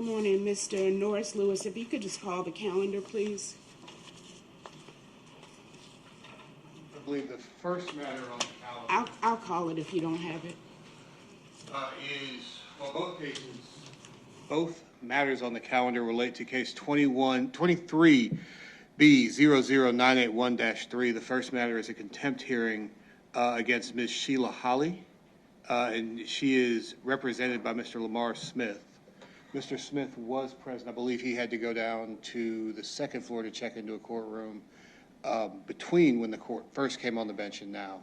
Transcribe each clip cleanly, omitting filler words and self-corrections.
Good morning, Mr. Norris Lewis. If you could just call the calendar, please. I believe the first matter on the calendar I'll call it if you don't have it. Both matters on the calendar relate to case 23B00981-3. The first matter is a contempt hearing against Ms. Sheila Holly, and she is represented by Mr. Lamar Smith. Mr. Smith was present. I believe he had to go down to the second floor to check into a courtroom between when the court first came on the bench and now,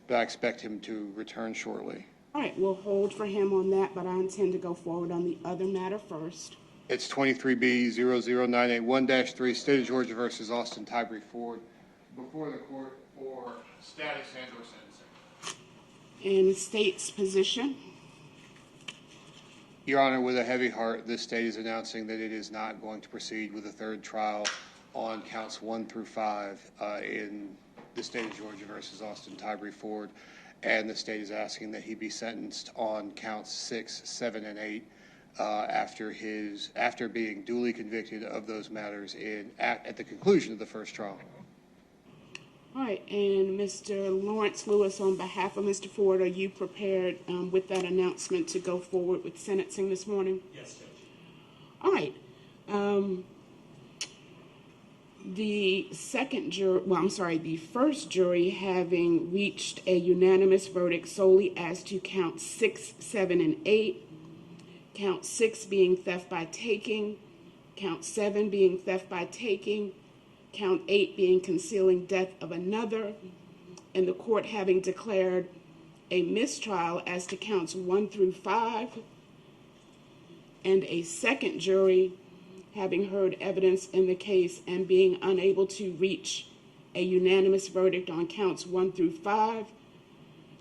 but I expect him to return shortly. All right, we'll hold for him on that, but I intend to go forward on the other matter first. It's 23B00981-3, State of Georgia versus Austin Tybre Ford, before the court for status and or sentencing. And the state's position? Your Honor, with a heavy heart, this state is announcing that it is not going to proceed with a third trial on counts 1 through 5 in the State of Georgia versus Austin Tybre Ford, and the state is asking that he be sentenced on counts 6, 7, and 8 after being duly convicted of those matters at the conclusion of the first trial. All right, and Mr. Lawrence Lewis, on behalf of Mr. Ford, are you prepared with that announcement to go forward with sentencing this morning? Yes, Judge. All right. The first jury having reached a unanimous verdict solely as to counts 6, 7, and 8, count 6 being theft by taking, count 7 being theft by taking, count 8 being concealing death of another, and the court having declared a mistrial as to counts 1 through 5, and a second jury having heard evidence in the case and being unable to reach a unanimous verdict on counts 1 through 5,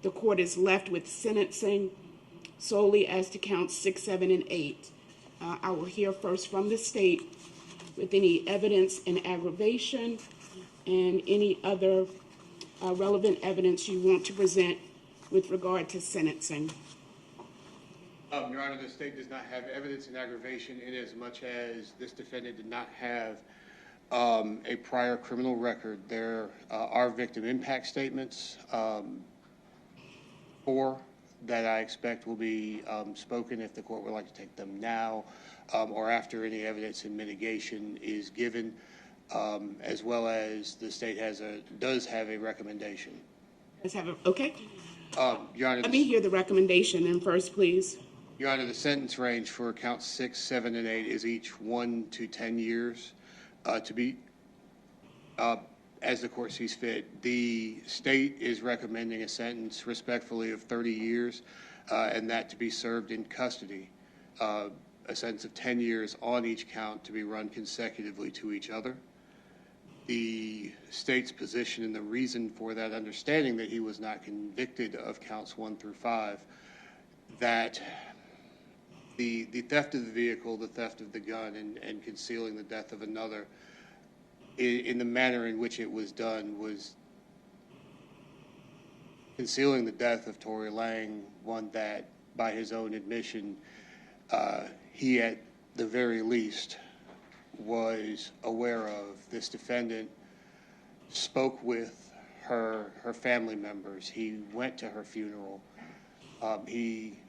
the court is left with sentencing solely as to counts 6, 7, and 8. I will hear first from the state with any evidence in aggravation and any other relevant evidence you want to present with regard to sentencing. Your Honor, the state does not have evidence in aggravation in as much as this defendant did not have a prior criminal record. There are victim impact statements, 4 that I expect will be spoken if the court would like to take them now or after any evidence in mitigation is given, as well as the state does have a recommendation. Okay. Your Honor, let me hear the recommendation in first, please. Your Honor, the sentence range for counts 6, 7, and 8 is each 1 to 10 years to be as the court sees fit. The state is recommending a sentence respectfully of 30 years and that to be served in custody, a sentence of 10 years on each count to be run consecutively to each other. The state's position and the reason for that understanding that he was not convicted of counts 1 through 5, that the theft of the vehicle, the theft of the gun, and concealing the death of another in the manner in which it was done was concealing the death of Tori Lang, one that, by his own admission, he at the very least was aware of. This defendant spoke with her family members. He went to her funeral. He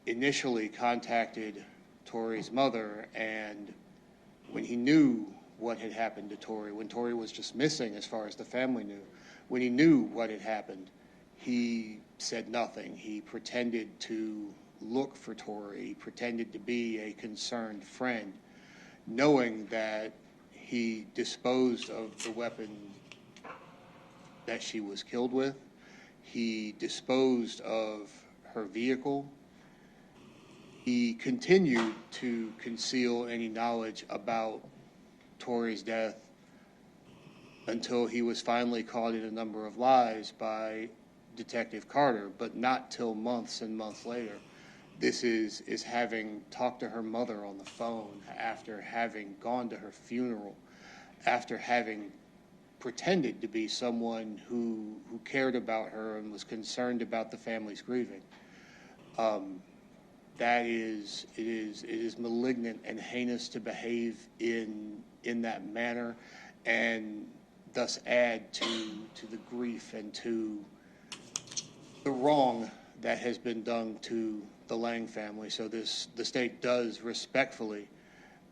initially contacted Tori's mother, and when he knew what had happened to Tori, when Tori was just missing as far as the family knew, when he knew what had happened, he said nothing. He pretended to look for Tori. He pretended to be a concerned friend, knowing that he disposed of the weapon that she was killed with. He disposed of her vehicle. He continued to conceal any knowledge about Tori's death until he was finally caught in a number of lies by Detective Carter, but not till months and months later. This is having talked to her mother on the phone, after having gone to her funeral, after having pretended to be someone who cared about her and was concerned about the family's grieving. that it is malignant and heinous to behave in that manner, and thus add to the grief and to the wrong that has been done to the Lang family. So the state does respectfully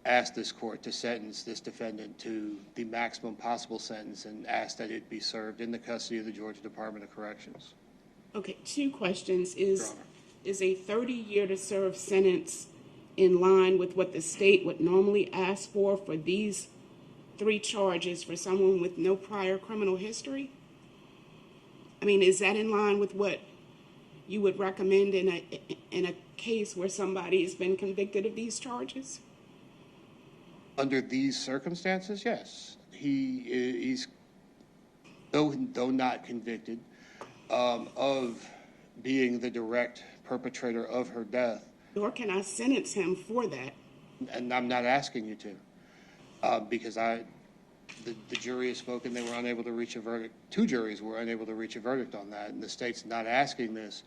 ask this court to sentence this defendant to the maximum possible sentence and ask that it be served in the custody of the Georgia Department of Corrections. Okay, two questions. Is a 30-year to serve sentence in line with what the state would normally ask for these 3 charges for someone with no prior criminal history? I mean, is that in line with what you would recommend in a case where somebody has been convicted of these charges? Under these circumstances, yes. He's though not convicted of being the direct perpetrator of her death. Or can I sentence him for that? And I'm not asking you to, because the jury has spoken. They were unable to reach a verdict. 2 juries were unable to reach a verdict on that, and the state's not asking this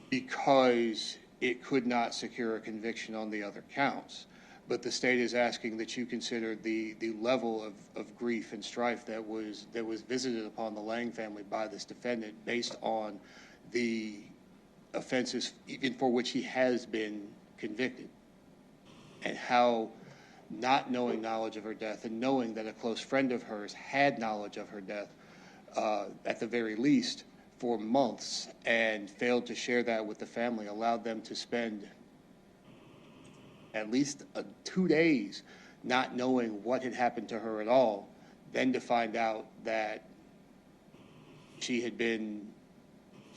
because it could not secure a conviction on the other counts. But the state is asking that you consider the level of grief and strife that was visited upon the Lang family by this defendant based on the offenses even for which he has been convicted, and how not knowing knowledge of her death and knowing that a close friend of hers had knowledge of her death at the very least for months and failed to share that with the family allowed them to spend at least 2 days not knowing what had happened to her at all, then to find out that she had been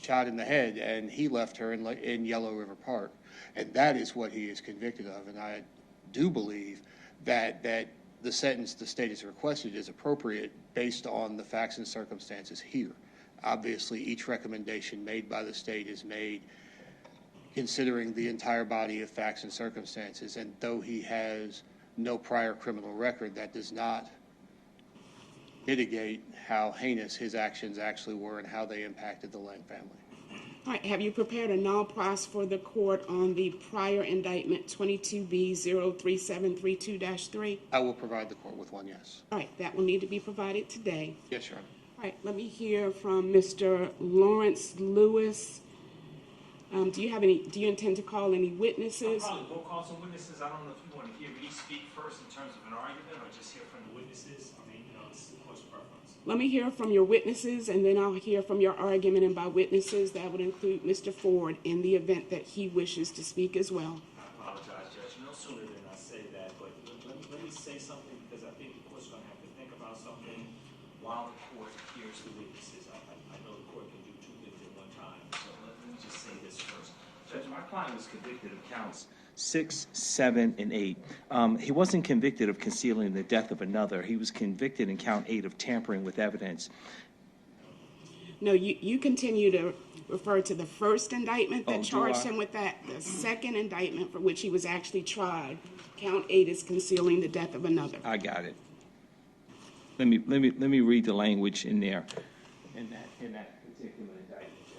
shot in the head and he left her in Yellow River Park. And that is what he is convicted of. And I do believe that the sentence the state has requested is appropriate based on the facts and circumstances here. Obviously, each recommendation made by the state is made considering the entire body of facts and circumstances. And though he has no prior criminal record, that does not mitigate how heinous his actions actually were and how they impacted the Lang family. All right, have you prepared a null pros for the court on the prior indictment 22B03732-3? I will provide the court with one, yes. All right, that will need to be provided today. Yes, Your Honor. All right, let me hear from Mr. Lawrence Lewis. Do you intend to call any witnesses? I'll probably will call some witnesses. I don't know if you want to hear me speak first in terms of an argument or just hear from the witnesses. I mean, it's the court's preference. Let me hear from your witnesses, and then I'll hear from your argument. And by witnesses, that would include Mr. Ford in the event that he wishes to speak as well. I apologize, Judge. No sooner than I say that, but let me say something because I think the court's going to have to think about something while the court hears the witnesses. I know the court can do 2 things at one time, so let me just say this first. Judge, my client was convicted of counts 6, 7, and 8. He wasn't convicted of concealing the death of another. He was convicted in count 8 of tampering with evidence. No, you continue to refer to the first indictment that charged him with that. The second indictment for which he was actually tried, count 8 is concealing the death of another. I got it. Let me read the language in there in that particular indictment, Judge.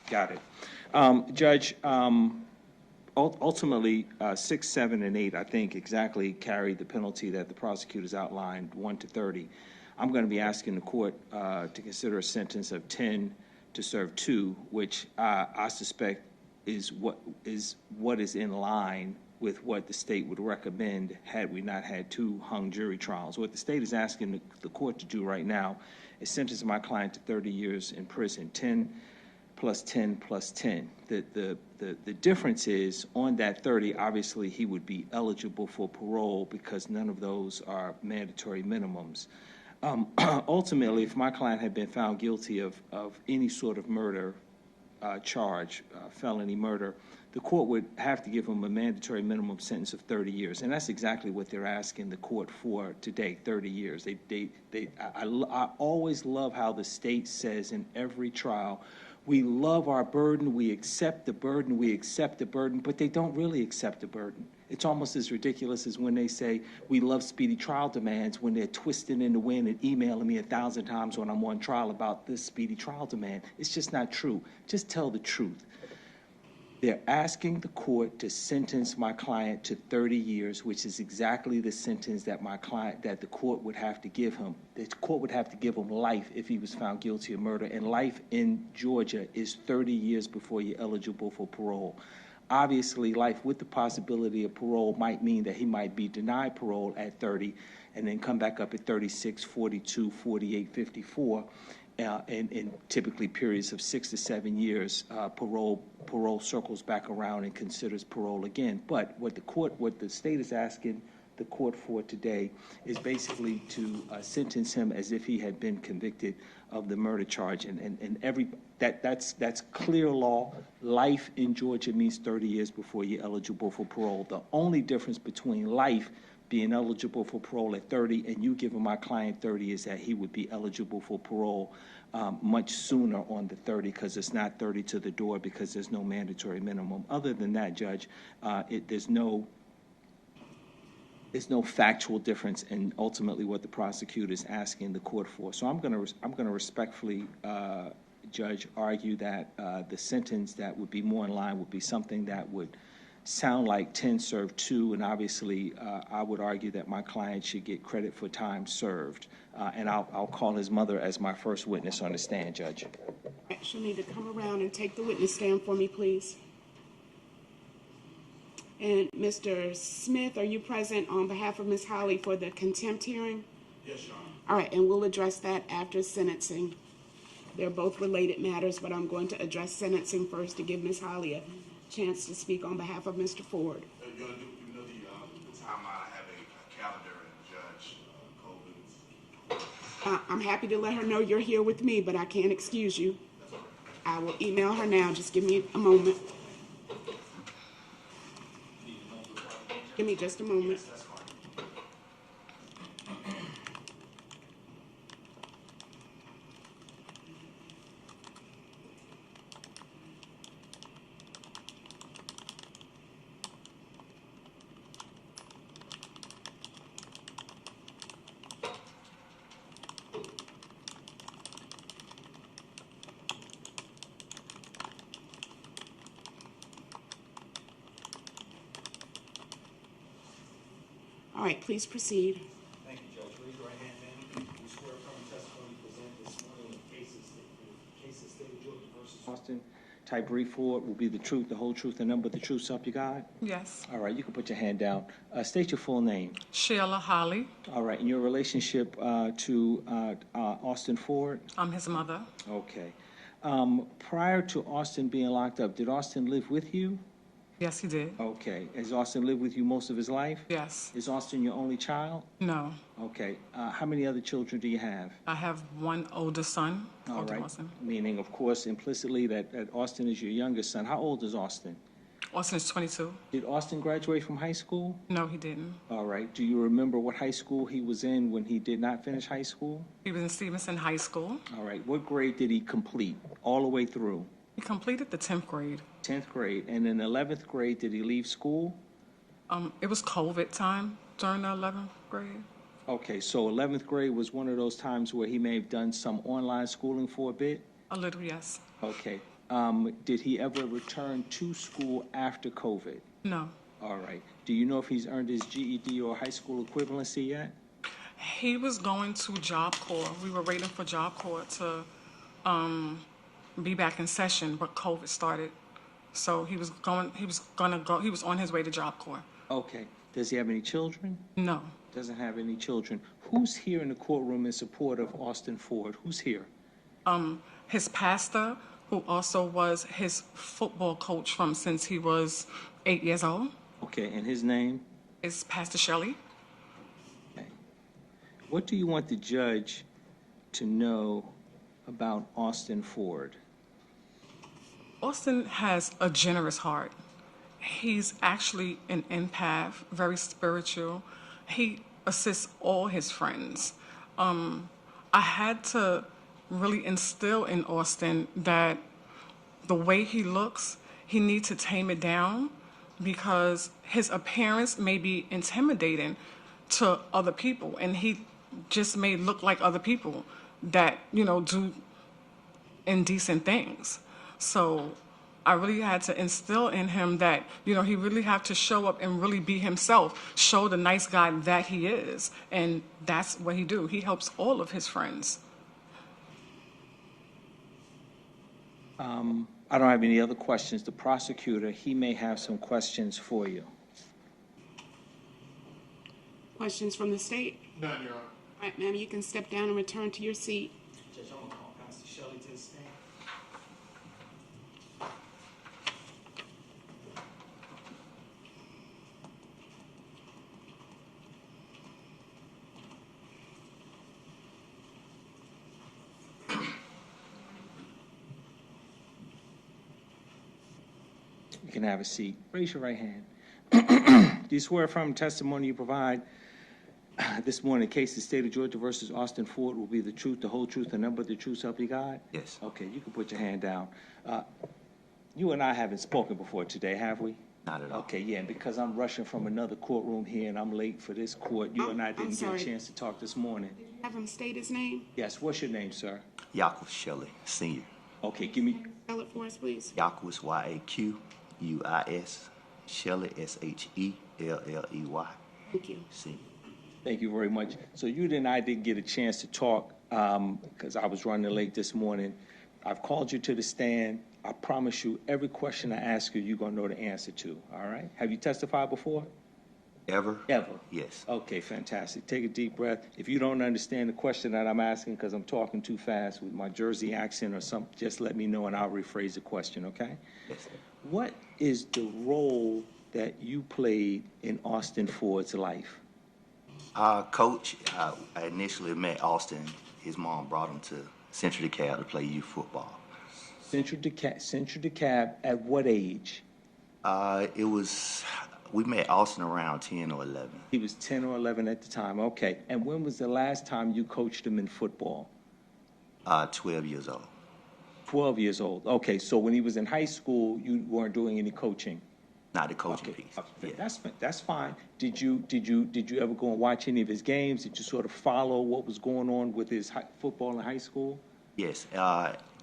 Got it. Judge, ultimately, 6, 7, and 8, I think, exactly carried the penalty that the prosecutors outlined, 1 to 30. I'm going to be asking the court to consider a sentence of 10 to serve 2, which I suspect is what is in line with what the state would recommend had we not had 2 hung jury trials. What the state is asking the court to do right now is sentence my client to 30 years in prison, 10 plus 10 plus 10. The difference is on that 30, obviously he would be eligible for parole because none of those are mandatory minimums. Ultimately, if my client had been found guilty of any sort of murder charge, felony murder, the court would have to give him a mandatory minimum sentence of 30 years. And that's exactly what they're asking the court for today, 30 years. I always love how the state says in every trial, we love our burden, we accept the burden, but they don't really accept the burden. It's almost as ridiculous as when they say we love speedy trial demands when they're twisting in the wind and emailing me 1,000 times when I'm on trial about this speedy trial demand. It's just not true. Just tell the truth. They're asking the court to sentence my client to 30 years, which is exactly the sentence that that the court would have to give him. The court would have to give him life if he was found guilty of murder, and life in Georgia is 30 years before you're eligible for parole. Obviously, life with the possibility of parole might mean that he might be denied parole at 30 and then come back up at 36, 42, 48, 54. In typically periods of 6 to 7 years, parole circles back around and considers parole again. But what the state is asking the court for today is basically to sentence him as if he had been convicted of the murder charge, that's clear law. Life in Georgia means 30 years before you're eligible for parole. The only difference between life being eligible for parole at 30 and you giving my client 30 is that he would be eligible for parole much sooner on the 30, because it's not 30 to the door, because there's no mandatory minimum. Other than that, Judge, there's no factual difference in ultimately what the prosecutor is asking the court for. So I'm going to respectfully, Judge, argue that the sentence that would be more in line would be something that would sound like 10 served 2, and obviously I would argue that my client should get credit for time served. And I'll call his mother as my first witness on the stand, Judge. She'll need to come around and take the witness stand for me, please. And Mr. Smith, are you present on behalf of Ms. Holly for the contempt hearing? Yes, Your Honor. All right, and we'll address that after sentencing. They're both related matters, but I'm going to address sentencing first to give Ms. Holly a chance to speak on behalf of Mr. Ford. You know the timeline. I have a calendar and Judge Colvin's. I'm happy to let her know you're here with me, but I can't excuse you. I will email her now. Just give me a moment. Give me just a moment. That's fine. All right, please proceed. Thank you, Judge. Raise your right hand, ma'am. You swear affirm the testimony you present this morning in cases stated Georgia versus Austin Tybre Ford will be the truth, the whole truth, and none but the truth, so help you God? Yes. All right, you can put your hand down. State your full name. Sheila Holly. All right, and your relationship to Austin Ford? I'm his mother. Okay. Prior to Austin being locked up, did Austin live with you? Yes, he did. Okay. Has Austin lived with you most of his life? Yes. Is Austin your only child? No. Okay. How many other children do you have? I have one older son. All older right. Austin. Meaning, of course, implicitly that Austin is your youngest son. How old is Austin? Austin is 22. Did Austin graduate from high school? No, he didn't. All right. Do you remember what high school he was in when he did not finish high school? He was in Stevenson High School. All right. What grade did he complete all the way through? He completed the 10th grade. 10th grade. And in 11th grade, did he leave school? It was COVID time during the 11th grade. Okay, so 11th grade was one of those times where he may have done some online schooling for a bit? A little, yes. Okay. Did he ever return to school after COVID? No. All right. Do you know if he's earned his GED or high school equivalency yet? He was going to Job Corps. We were waiting for Job Corps to be back in session, but COVID started. So he was on his way to Job Corps. Okay. Does he have any children? No. Doesn't have any children. Who's here in the courtroom in support of Austin Ford? Who's here? His pastor, who also was his football coach from since he was 8 years old, Okay, and his name? is Pastor Shelley. Okay. What do you want the judge to know about Austin Ford? Austin has a generous heart. He's actually an empath, very spiritual. He assists all his friends. I had to really instill in Austin that the way he looks, he needs to tame it down because his appearance may be intimidating to other people, and he just may look like other people that, do indecent things. So I really had to instill in him that, he really have to show up and really be himself, show the nice guy that he is. And that's what he do. He helps all of his friends. I don't have any other questions. The prosecutor, he may have some questions for you. Questions from the state? None, Your Honor. All right, ma'am, you can step down and return to your seat. Judge, I'm gonna call Pastor Shelley to the stand. You can have a seat. Raise your right hand. Do you swear affirm testimony you provide this morning, the case of State of Georgia versus Austin Ford will be the truth, the whole truth, and nothing but the truth, so help you God? Yes. Okay, you can put your hand down. You and I haven't spoken before today, have we? Not at all. Okay, yeah, and because I'm rushing from another courtroom here and I'm late for this court, you and I I'm didn't get sorry. a chance to talk this morning. Have him state his name. Yes, what's your name, sir? Yaquis Shelley, Sr. Okay, give me, Spell it for us, please. Yaquis, Y-A-Q-U-I-S. Shelley, S-H-E-L-L-E-Y. Thank you. Sr. thank you very much. So you and I didn't get a chance to talk because I was running late this morning. I've called you to the stand. I promise you, every question I ask you, you're going to know the answer to, all right? Have you testified before? Ever? Ever? Yes. Okay, fantastic. Take a deep breath. If you don't understand the question that I'm asking because I'm talking too fast with my Jersey accent or something, just let me know and I'll rephrase the question, okay? Yes, sir. What is the role that you played in Austin Ford's life? Coach, I initially met Austin. His mom brought him to Central DeKalb to play youth football. Central DeKalb at what age? We met Austin around 10 or 11. He was 10 or 11 at the time. Okay. And when was the last time you coached him in football? 12 years old. 12 years old. Okay. So when he was in high school, you weren't doing any coaching. Not the coaching Okay. piece. Yeah. That's fine. Did you ever go and watch any of his games? Did you sort of follow what was going on with his football in high school? Yes.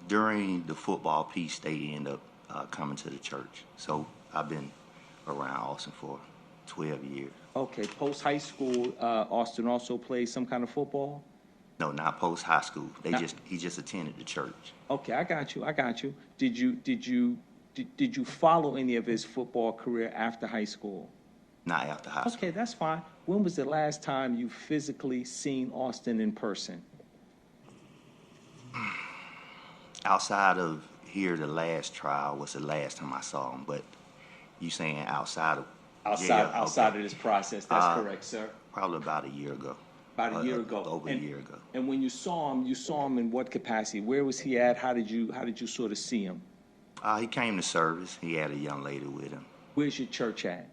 During the football piece, they end up coming to the church. So I've been around Austin for 12 years. Okay. Post high school, Austin also played some kind of football? No, not post high school. He just attended the church. Okay, I got you. Did you follow any of his football career after high school? Not after high school. Okay, that's fine. When was the last time you physically seen Austin in person? Outside of here, the last trial was the last time I saw him. But you saying outside of Outside okay. of this process, that's correct, sir. Probably about a year ago. About a year ago. Over a year ago. And when you saw him in what capacity? Where was he at? How did you sort of see him? He came to service. He had a young lady with him. Where's your church at?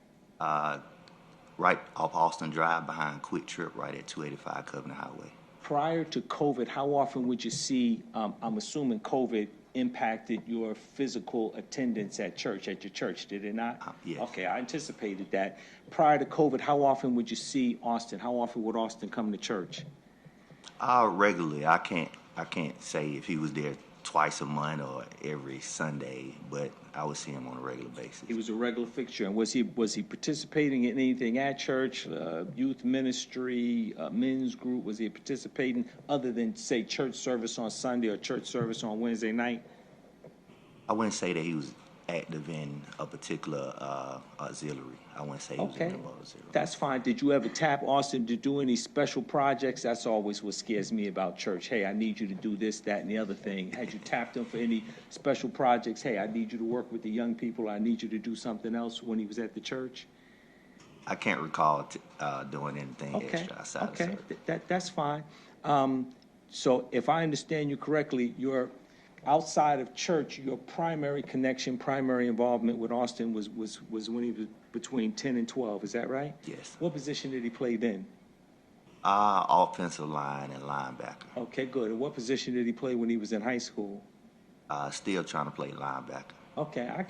Right off Austin Drive behind Quick Trip, right at 285 Covenant Highway. Prior to COVID, how often would you see, I'm assuming COVID impacted your physical attendance at your church, did it not? Yes. Okay, I anticipated that. Prior to COVID, how often would you see Austin? How often would Austin come to church? Regularly. I can't say if he was there twice a month or every Sunday, but I would see him on a regular basis. He was a regular fixture. And was he participating in anything at church, youth ministry, men's group? Was he participating other than, say, church service on Sunday or church service on Wednesday night? I wouldn't say that he was active in a particular auxiliary. I wouldn't say he was in an auxiliary. That's fine. Did you ever tap Austin to do any special projects? That's always what scares me about church. Hey, I need you to do this, that, and the other thing. Had you tapped him for any special projects? Hey, I need you to work with the young people. I need you to do something else when he was at the church? I can't recall doing anything extra outside of service. That's fine. So if I understand you correctly, you're outside of church, your primary connection, primary involvement with Austin was when he was between 10 and 12. Is that right? Yes. What position did he play then? Offensive line and linebacker. Okay, good. And what position did he play when he was in high school? still trying to play linebacker. Okay, I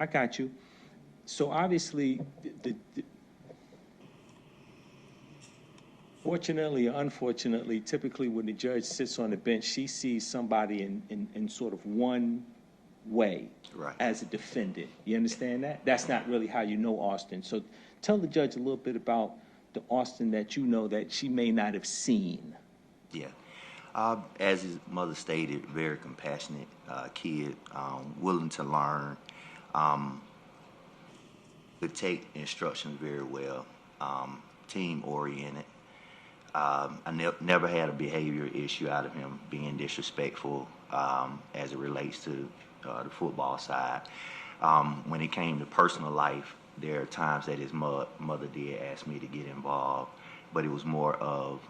got you. So obviously, fortunately or unfortunately, typically when the judge sits on the bench, she sees somebody in sort of one way, Right. as a defendant. You understand that? That's not really how you know Austin. So tell the judge a little bit about the Austin that you know that she may not have seen. Yeah. As his mother stated, very compassionate kid, willing to learn, could take instructions very well, team-oriented. I never had a behavior issue out of him being disrespectful as it relates to the football side. When it came to personal life, there are times that his mother did ask me to get involved, but it was more of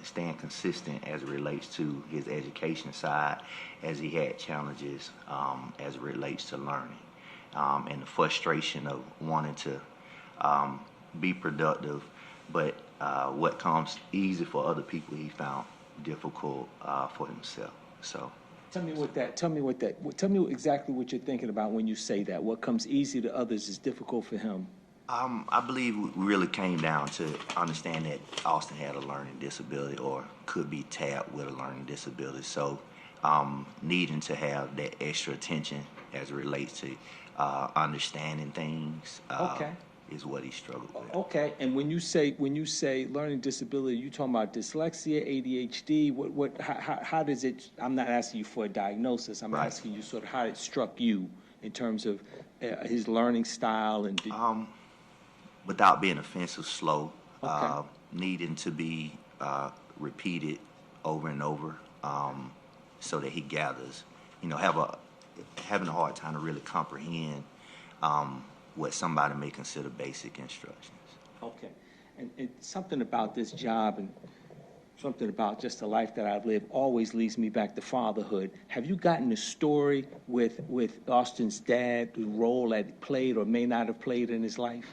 staying consistent as it relates to his education side, as he had challenges as it relates to learning, and the frustration of wanting to be productive, but what comes easy for other people, he found difficult for himself. So. Tell me exactly what you're thinking about when you say that. What comes easy to others is difficult for him. I believe it really came down to understand that Austin had a learning disability or could be tabbed with a learning disability. So needing to have that extra attention as it relates to understanding things is what he struggled with. Okay, and when you say learning disability, you talking about dyslexia, ADHD? How does it? I'm not asking you for a diagnosis. I'm Right. asking you sort of how it struck you in terms of his learning style and. Without being offensive, slow, Okay. needing to be repeated over and over, so that he gathers. Having a hard time to really comprehend what somebody may consider basic instructions. Okay, and something about this job and something about just the life that I've lived always leads me back to fatherhood. Have you gotten the story with Austin's dad, the role that he played or may not have played in his life?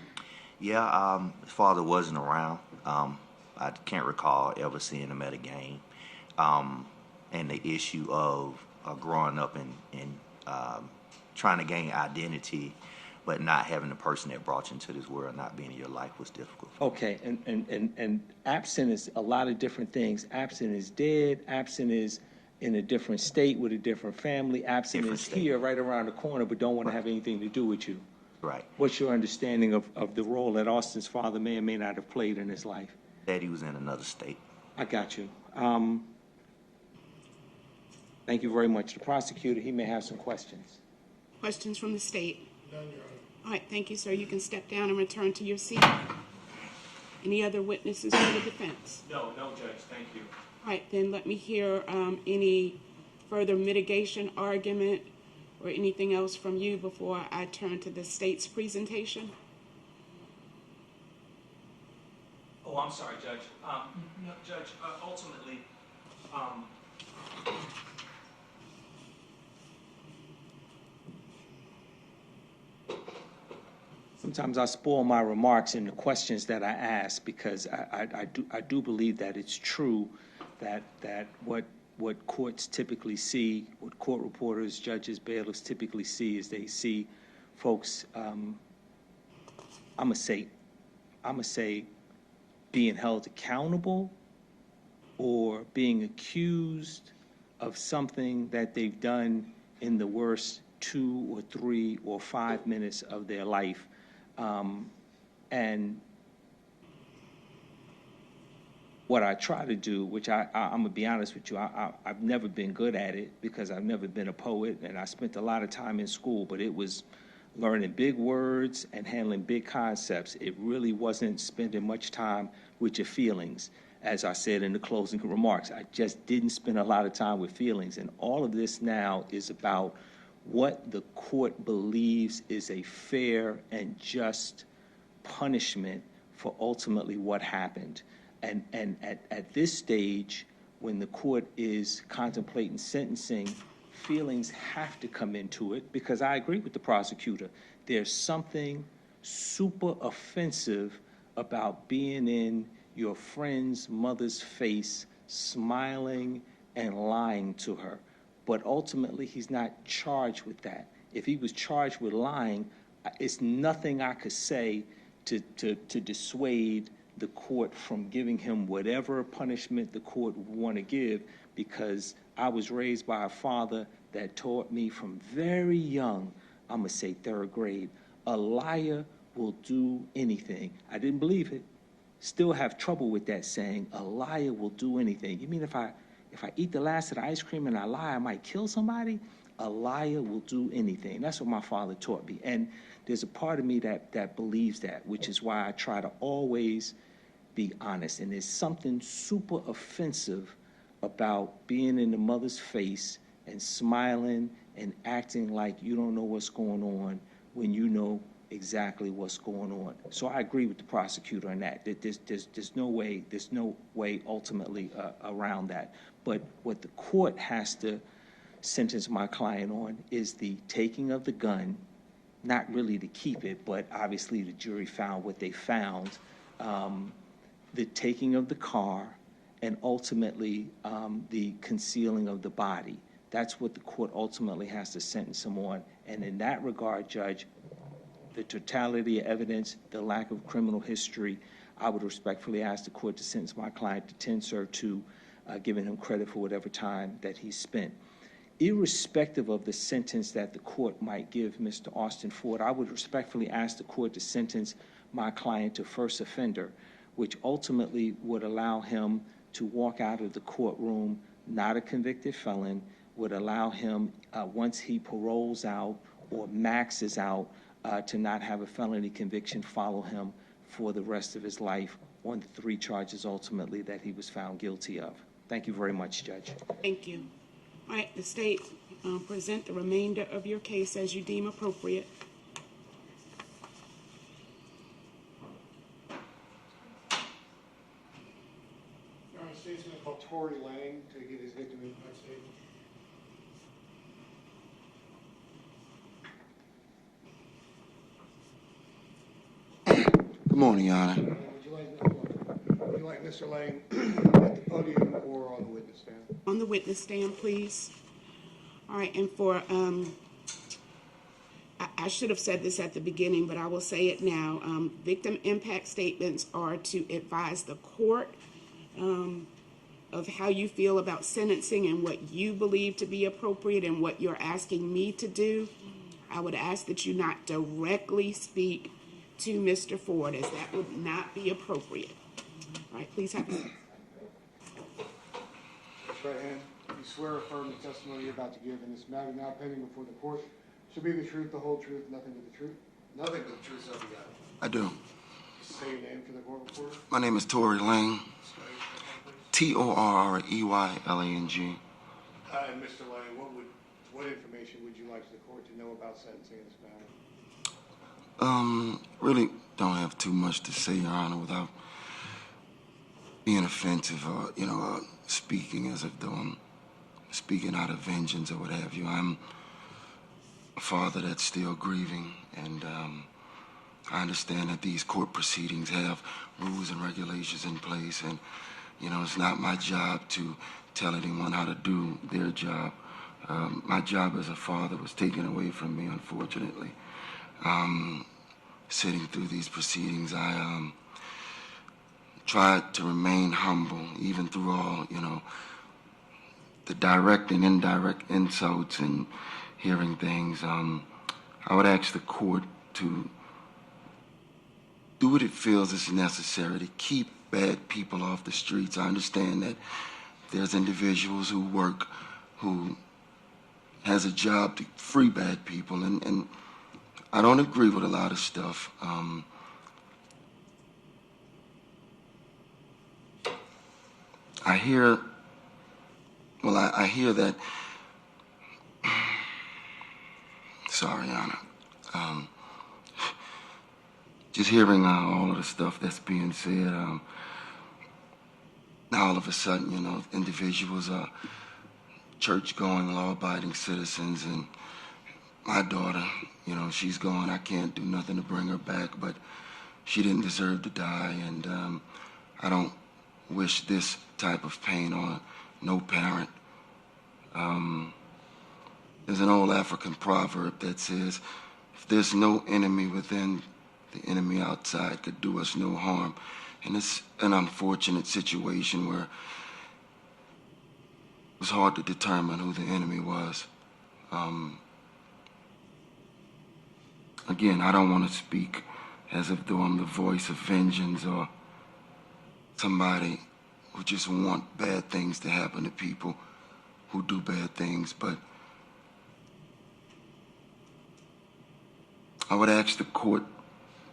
Yeah, his father wasn't around. I can't recall ever seeing him at a game. And the issue of growing up and trying to gain identity, but not having the person that brought you into this world not being in your life was difficult. Okay, and absent is a lot of different things. Absent is dead. Absent is in a different state with a different family. Absent Different is state. here, right around the corner, but don't want to have anything to do with you. Right. What's your understanding of the role that Austin's father may or may not have played in his life? That he was in another state. I got you. Thank you very much. The prosecutor, he may have some questions. Questions from the state? None, Your Honor. All right, thank you, sir. You can step down and return to your seat. Any other witnesses for the defense? No, Judge. Thank you. All right, then let me hear any further mitigation argument or anything else from you before I turn to the state's presentation. Oh, I'm sorry, Judge. No, Judge, ultimately, sometimes I spoil my remarks in the questions that I ask because I do believe that it's true that what courts typically see, what court reporters, judges, bailiffs typically see is they see folks, I'm gonna say being held accountable or being accused of something that they've done in the worst 2 or 3 or 5 minutes of their life. And what I try to do, which I'm going to be honest with you, I've never been good at it because I've never been a poet, and I spent a lot of time in school, but it was learning big words and handling big concepts. It really wasn't spending much time with your feelings. As I said in the closing remarks, I just didn't spend a lot of time with feelings, and all of this now is about what the court believes is a fair and just punishment for ultimately what happened. And at this stage, when the court is contemplating sentencing, feelings have to come into it because I agree with the prosecutor. There's something super offensive about being in your friend's mother's face, smiling and lying to her. but ultimately he's not charged with that. If he was charged with lying, it's nothing I could say to dissuade the court from giving him whatever punishment the court would want to give, because I was raised by a father that taught me from very young, I'm going to say third grade, a liar will do anything. I didn't believe it. Still have trouble with that saying, a liar will do anything. You mean if I eat the last of the ice cream and I lie, I might kill somebody? A liar will do anything. That's what my father taught me. And there's a part of me that believes that, which is why I try to always be honest. And there's something super offensive about being in the mother's face and smiling and acting like you don't know what's going on when you know exactly what's going on. So I agree with the prosecutor on that. There's no way ultimately around that. But what the court has to sentence my client on is the taking of the gun, not really to keep it, but obviously the jury found what they found, the taking of the car, and ultimately the concealing of the body. That's what the court ultimately has to sentence him on. And in that regard, Judge, the totality of evidence, the lack of criminal history, I would respectfully ask the court to sentence my client to 10 serve 2, giving him credit for whatever time that he spent. Irrespective of the sentence that the court might give Mr. Austin Ford, I would respectfully ask the court to sentence my client to first offender, which ultimately would allow him to walk out of the courtroom not a convicted felon, would allow him, once he paroles out or maxes out, to not have a felony conviction follow him for the rest of his life on the 3 charges ultimately that he was found guilty of. Thank you very much, Judge. Thank you. All right, the state, present the remainder of your case as you deem appropriate. Your Honor, the state's going to call Tori Lang to give his victim impact statement. Good morning, Your Honor. Would you like Mr. Lang at the podium or on the witness stand? On the witness stand, please. All right, and for, I should have said this at the beginning, but I will say it now. Victim impact statements are to advise the court of how you feel about sentencing and what you believe to be appropriate and what you're asking me to do. I would ask that you not directly speak to Mr. Ford, as that would not be appropriate. All right, please have a seat. Right hand. You swear or affirm the testimony you're about to give in this matter now pending before the court shall be the truth, the whole truth, nothing but the truth? Nothing but the truth, so help you God. I do. Say your name for the court reporter. My name is Tori Lang. Toreylang. And Mr. Lang, what information would you like the court to know about sentencing in this matter? Really don't have too much to say, Your Honor, without being offensive or, speaking as if though I'm speaking out of vengeance or what have you. I'm a father that's still grieving, and I understand that these court proceedings have rules and regulations in place, and, it's not my job to tell anyone how to do their job. My job as a father was taken away from me, unfortunately. Sitting through these proceedings, I tried to remain humble, even through all, the direct and indirect insults and hearing things. I would ask the court to do what it feels is necessary to keep bad people off the streets. I understand that there's individuals who work, who has a job to free bad people, and I don't agree with a lot of stuff. I hear that, sorry, Anna, just hearing all of the stuff that's being said, now all of a sudden, individuals are church-going, law-abiding citizens, and my daughter, she's gone. I can't do nothing to bring her back, but she didn't deserve to die, and I don't wish this type of pain on no parent. There's an old African proverb that says, if there's no enemy within, the enemy outside could do us no harm. And it's an unfortunate situation where it was hard to determine who the enemy was. Again, I don't want to speak as if though I'm the voice of vengeance or somebody who just want bad things to happen to people who do bad things, but I would ask the court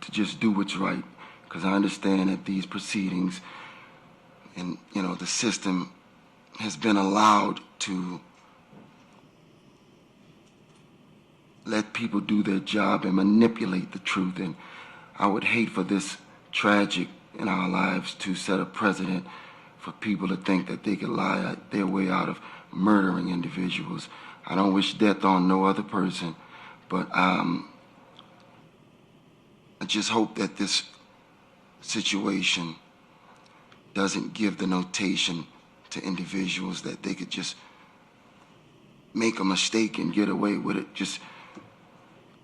to just do what's right, because I understand that these proceedings and, you know, the system has been allowed to let people do their job and manipulate the truth. And I would hate for this tragic in our lives to set a precedent for people to think that they could lie their way out of murdering individuals. I don't wish death on no other person, but I just hope that this situation doesn't give the notation to individuals that they could just make a mistake and get away with it, just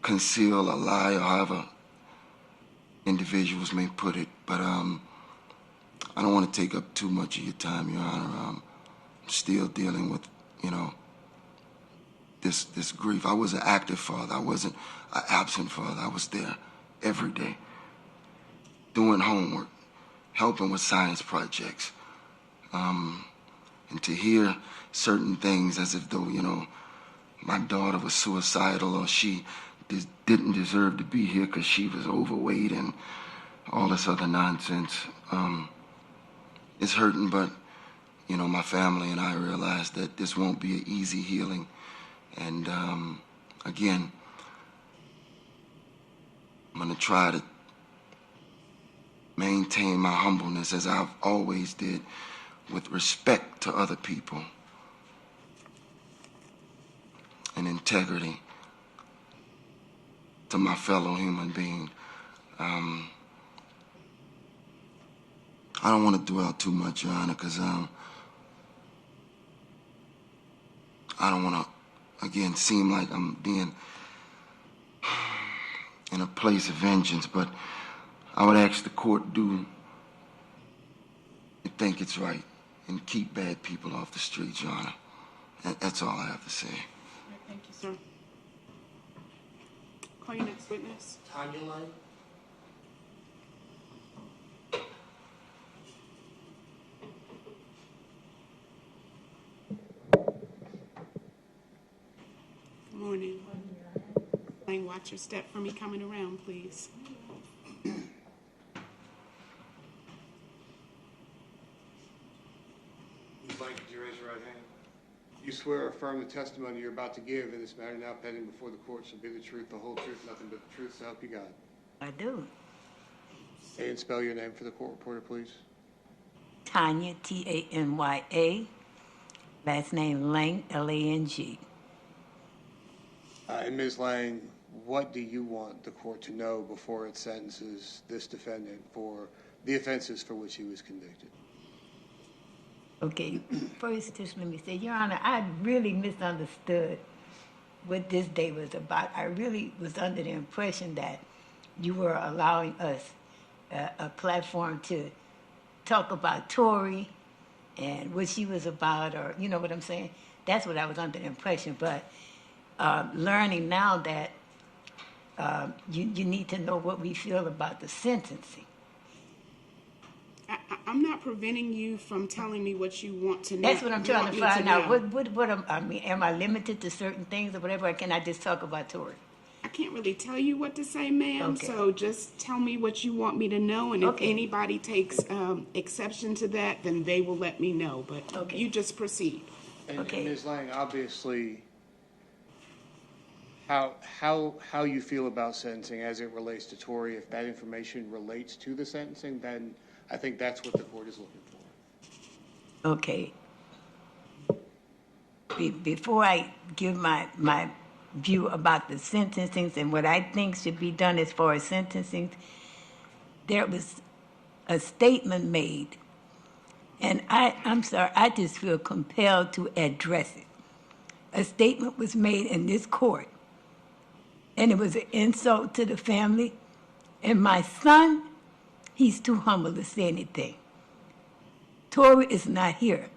conceal a lie, or however individuals may put it. But I don't want to take up too much of your time, Your Honor. I'm still dealing with, you know, this grief. I was an active father. I wasn't an absent father. I was there every day, doing homework, helping with science projects. And to hear certain things as if though, you know, my daughter was suicidal or she didn't deserve to be here because she was overweight and all this other nonsense. It's hurting, but, you know, my family and I realized that this won't be an easy healing. And again, I'm going to try to maintain my humbleness as I've always did, with respect to other people and integrity to my fellow human being. I don't want to dwell too much, Your Honor, because I don't want to, again, seem like I'm being in a place of vengeance, but I would ask the court do think it's right and keep bad people off the streets, Your Honor. That's all I have to say. Thank you, sir. Call your next witness. Tanya Lang. Good morning. Lang, watch your step for me coming around, please. Blank, could you raise your right hand? You swear or affirm the testimony you're about to give in this matter now pending before the court shall be the truth, the whole truth, nothing but the truth, so help you God. I do. And spell your name for the court reporter, please. Tanya, Tanya, last name Lang, Lang. And Ms. Lang, what do you want the court to know before it sentences this defendant for the offenses for which he was convicted? Okay, first just let me say, Your Honor, I really misunderstood what this day was about. I really was under the impression that you were allowing us a platform to talk about Tori and what she was about, or you know what I'm saying? That's what I was under the impression. But learning now that you need to know what we feel about the sentencing. I'm not preventing you from telling me what you want to know. That's what I'm trying to find out. Know. What am I limited to certain things or whatever? Or can I just talk about Tori? I can't really tell you what to say, ma'am. Okay. So just tell me what you want me to know, and if Okay. anybody takes exception to that, then they will let me know. But Okay. you just proceed. And, Okay. and Ms. Lang, obviously, how you feel about sentencing as it relates to Tori, if that information relates to the sentencing, then I think that's what the court is looking for. Okay. Before I give my view about the sentencing and what I think should be done as far as sentencing, there was a statement made, and I'm sorry, I just feel compelled to address it. a statement was made in this court, and it was an insult to the family. And my son, he's too humble to say anything. Tori is not here,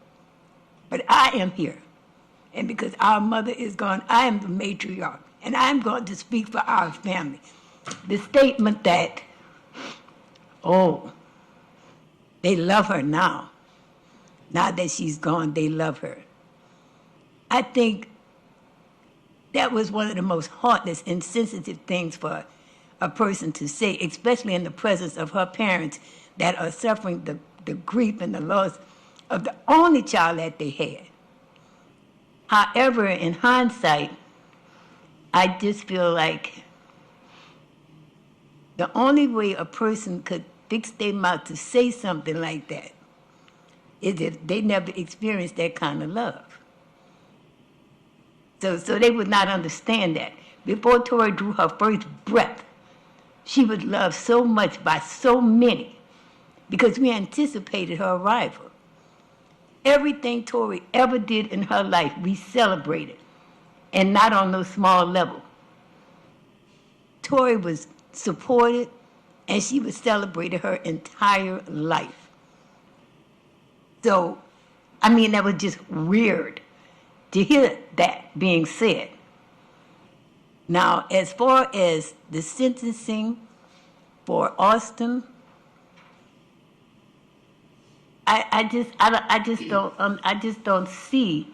but I am here. And because our mother is gone, I am the matriarch, and I'm going to speak for our family. The statement that, oh, they love her now. Now that she's gone, they love her. I think that was one of the most heartless, insensitive things for a person to say, especially in the presence of her parents that are suffering the grief and the loss of the only child that they had. However, in hindsight, I just feel like the only way a person could fix their mouth to say something like that is if they never experienced that kind of love. So they would not understand that. Before Tori drew her first breath, she was loved so much by so many because we anticipated her arrival. Everything Tori ever did in her life, we celebrated, and not on no small level. Tori was supported, and she was celebrated her entire life. So, I mean, that was just weird to hear that being said. Now, as far as the sentencing for Austin, I just don't see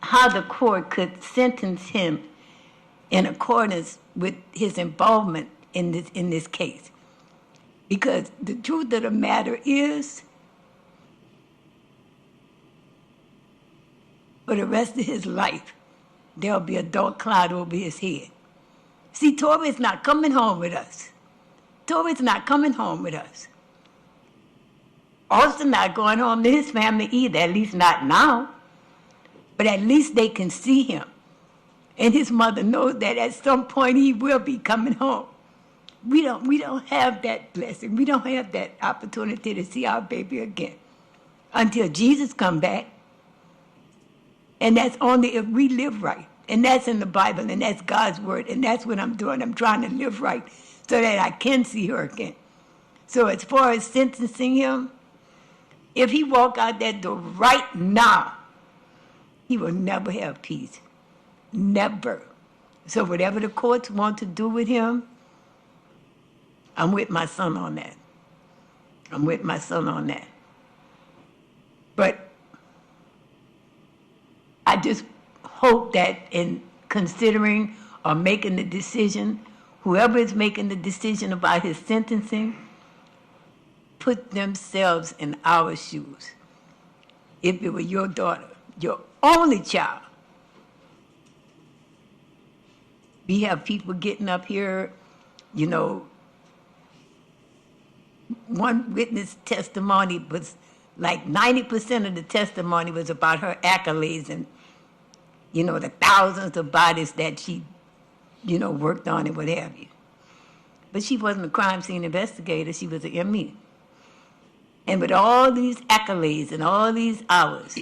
how the court could sentence him in accordance with his involvement in this case. Because the truth of the matter is, for the rest of his life, there'll be a dark cloud over his head. See, Tori's not coming home with us. Tori's not coming home with us. Austin not going home to his family either, at least not now. But at least they can see him. And his mother knows that at some point he will be coming home. We don't have that blessing. We don't have that opportunity to see our baby again until Jesus come back. And that's only if we live right. And that's in the Bible, and that's God's word, and that's what I'm doing. I'm trying to live right so that I can see her again. So as far as sentencing him, if he walk out that door right now, he will never have peace. Never. So whatever the courts want to do with him, I'm with my son on that. I'm with my son on that. But I just hope that in considering or making the decision, whoever is making the decision about his sentencing, put themselves in our shoes. If it were your daughter, your only child, we have people getting up here, you know, one witness testimony was like 90% of the testimony was about her accolades and, you know, the thousands of bodies that she, you know, worked on and what have you. But she wasn't a crime scene investigator, she was an ME. And with all these accolades and all these hours,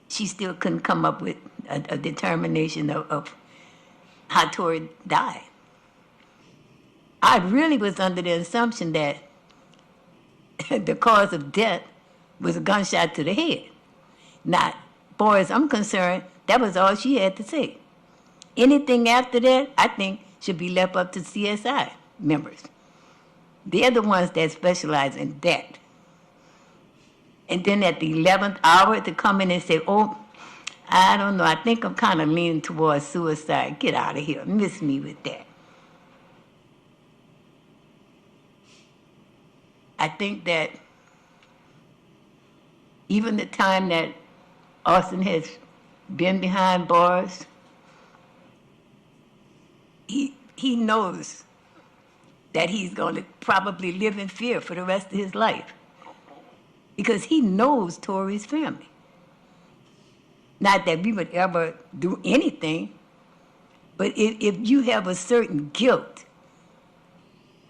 she still couldn't come up with a determination of how Tori died. I really was under the assumption that the cause of death was a gunshot to the head. Now, as far as I'm concerned, that was all she had to say. Anything after that, I think, should be left up to CSI members. They're the ones that specialize in that. And then at the 11th hour to come in and say, oh, I don't know, I think I'm kind of leaning towards suicide. Get out of here. Miss me with that. I think that even the time that Austin has been behind bars, he knows that he's going to probably live in fear for the rest of his life because he knows Tori's family. Not that we would ever do anything, but if you have a certain guilt,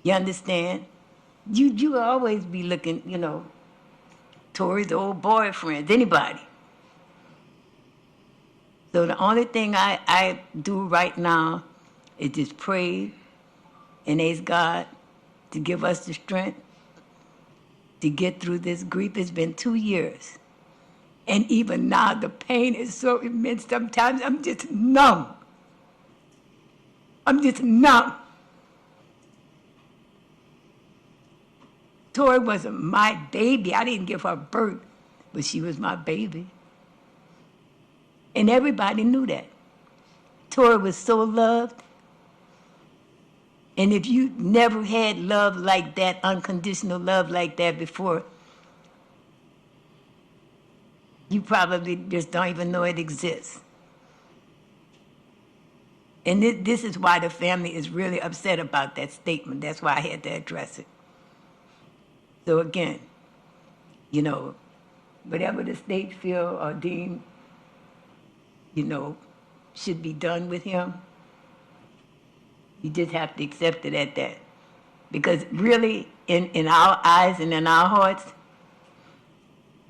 you understand, you will always be looking, you know, Tori's old boyfriends, anybody. So the only thing I do right now is just pray and ask God to give us the strength to get through this grief. It's been 2 years. And even now, the pain is so immense. Sometimes I'm just numb. I'm just numb. Tori wasn't my baby. I didn't give her birth, but she was my baby. And everybody knew that. Tori was so loved. And if you never had love like that, unconditional love like that before, you probably just don't even know it exists. And this is why the family is really upset about that statement. That's why I had to address it. So again, you know, whatever the state feel or deem, you know, should be done with him, you just have to accept it at that. Because really, in our eyes and in our hearts,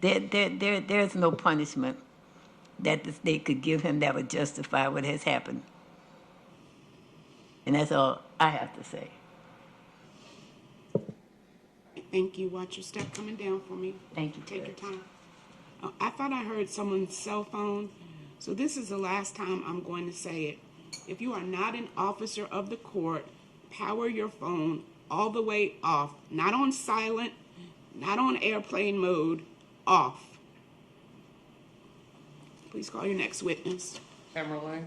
there's no punishment that the state could give him that would justify what has happened. And that's all I have to say. Thank you. Watch your step coming down for me. Thank you, Take your Judge. time. I thought I heard someone's cell phone, so this is the last time I'm going to say it. If you are not an officer of the court, power your phone all the way off. Not on silent, not on airplane mode, off. Please call your next witness. Camera Lang?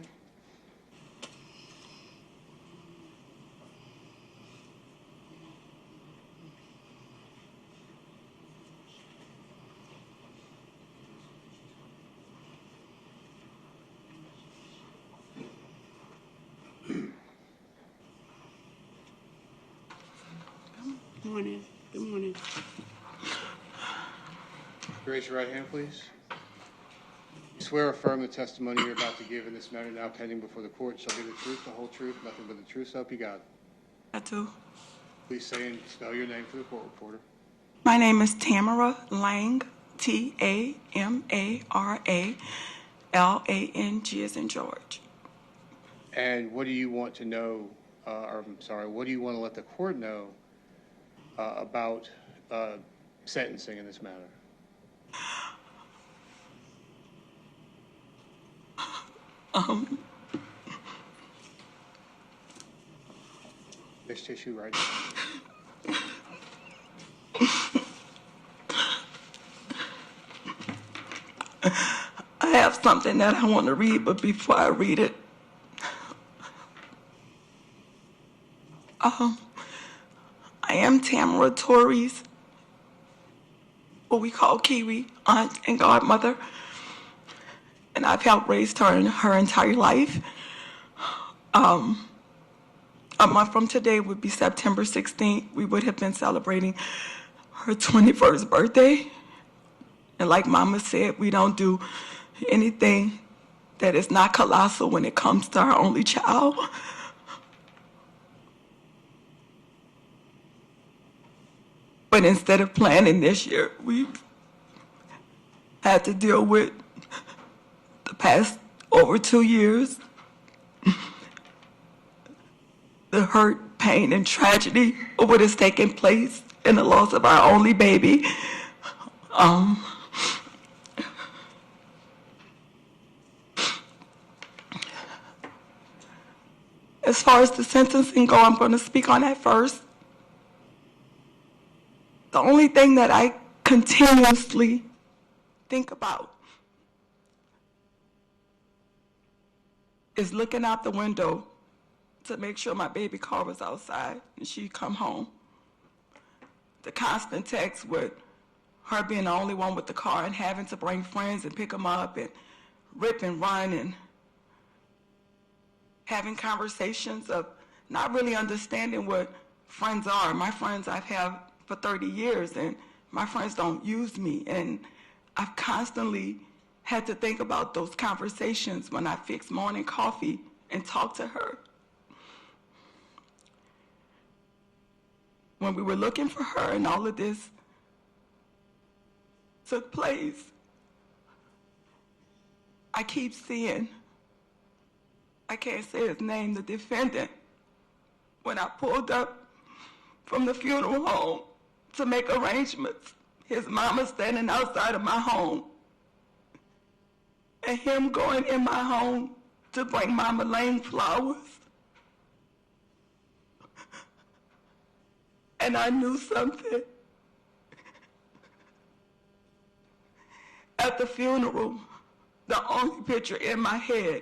Good morning. Good morning. Raise your right hand, please. You swear or affirm the testimony you're about to give in this matter now pending before the court shall be the truth, the whole truth, nothing but the truth, so help you God. I do. Please say and spell your name for the court reporter. My name is Tamara Lang, Tamara-Lang as in George. And what do you want to know, what do you want to let the court know about sentencing in this matter? There's tissue right now. I have something that I want to read, but before I read it, I am Tamara Tori's, what we call Kiwi, aunt and godmother, and I've helped raise her in her entire life. A month from today would be September 16th. We would have been celebrating her 21st birthday. And like Mama said, we don't do anything that is not colossal when it comes to our only child. But instead of planning this year, we've had to deal with the past over 2 years, the hurt, pain, and tragedy of what has taken place in the loss of our only baby. As far as the sentencing go, I'm going to speak on that first. The only thing that I continuously think about is looking out the window to make sure my baby car was outside and she'd come home. The constant text with her being the only one with the car and having to bring friends and pick them up and rip and run and having conversations of not really understanding what friends are. My friends I've had for 30 years, and my friends don't use me. And I've constantly had to think about those conversations when I fix morning coffee and talk to her. When we were looking for her and all of this took place, I keep seeing I can't say his name, the defendant, when I pulled up from the funeral home to make arrangements, his mama standing outside of my home, and him going in my home to bring Mama Lang flowers. And I knew something. At the funeral, the only picture in my head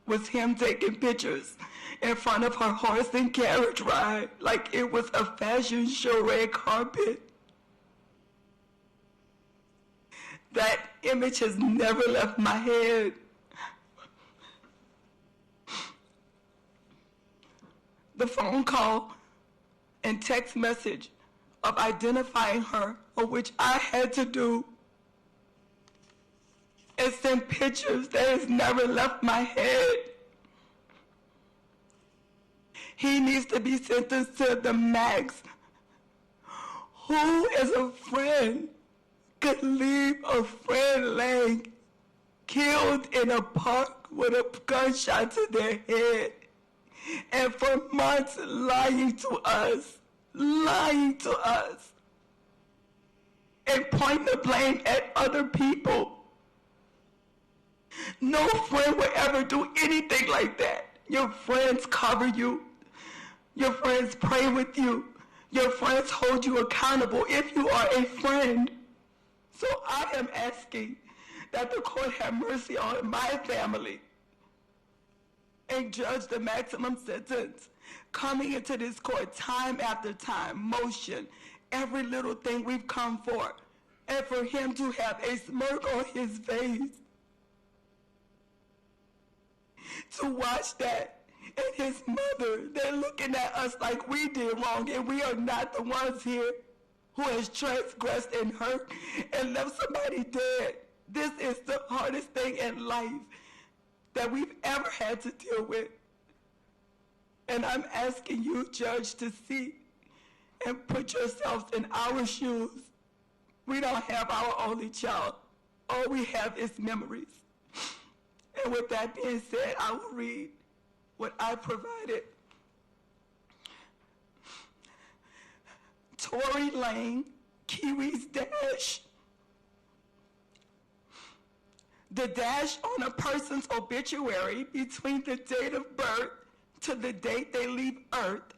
was him taking pictures in front of her horse and carriage ride like it was a fashion show red carpet. That image has never left my head. The phone call and text message of identifying her, of which I had to do, and send pictures that has never left my head. He needs to be sentenced to the max. Who as a friend could leave a friend Lang killed in a park with a gunshot to their head, and for months lying to us, and pointing the blame at other people? No friend would ever do anything like that. Your friends cover you. Your friends pray with you. Your friends hold you accountable if you are a friend. So I am asking that the court have mercy on my family and judge the maximum sentence. Coming into this court time after time, motion, every little thing we've come for, and for him to have a smirk on his face. To watch that, and his mother, they're looking at us like we did wrong, and we are not the ones here who has transgressed and hurt and left somebody dead. This is the hardest thing in life that we've ever had to deal with. And I'm asking you, Judge, to see and put yourselves in our shoes. We don't have our only child. All we have is memories. And with that being said, I will read what I provided. Tori Lang, Kiwi's dash. The dash on a person's obituary between the date of birth to the date they leave Earth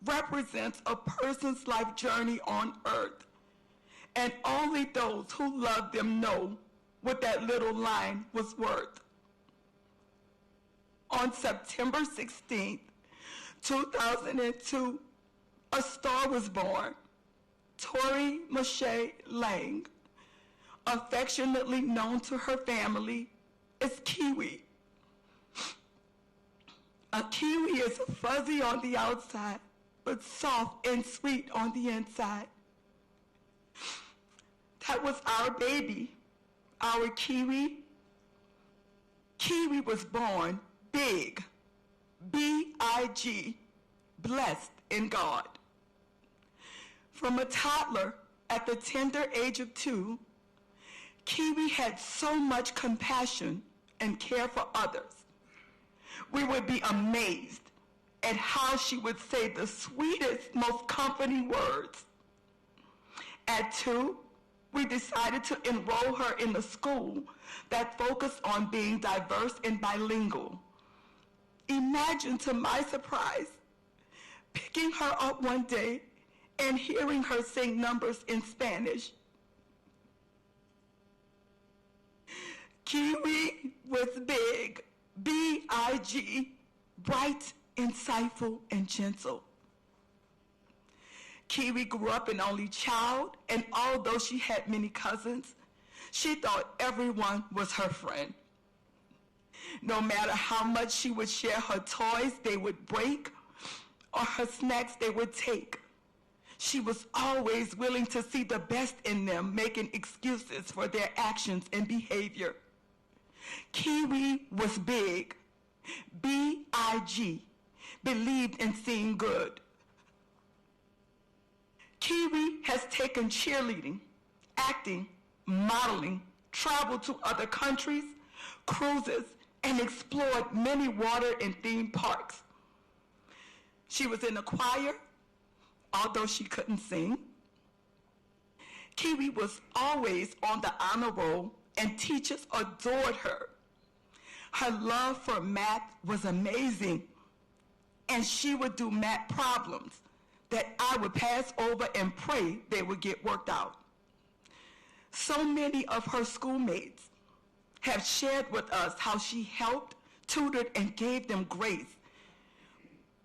represents a person's life journey on Earth. And only those who love them know what that little line was worth. On September 16th, 2002, a star was born, Tori Lang, affectionately known to her family as Kiwi. A kiwi is fuzzy on the outside, but soft and sweet on the inside. That was our baby, our Kiwi. Kiwi was born big, B-I-G, blessed in God. From a toddler at the tender age of 2, Kiwi had so much compassion and care for others. We would be amazed at how she would say the sweetest, most comforting words. At 2, we decided to enroll her in a school that focused on being diverse and bilingual. Imagine, to my surprise, picking her up one day and hearing her sing numbers in Spanish. Kiwi was big, B-I-G, bright, insightful, and gentle. Kiwi grew up an only child, and although she had many cousins, she thought everyone was her friend. No matter how much she would share her toys, they would break, or her snacks they would take. She was always willing to see the best in them, making excuses for their actions and behavior. Kiwi was big, B-I-G, believed in seeing good. Kiwi has taken cheerleading, acting, modeling, traveled to other countries, cruises, and explored many water and theme parks. She was in the choir, although she couldn't sing. Kiwi was always on the honor roll, and teachers adored her. Her love for math was amazing, and she would do math problems that I would pass over and pray they would get worked out. So many of her schoolmates have shared with us how she helped, tutored, and gave them grace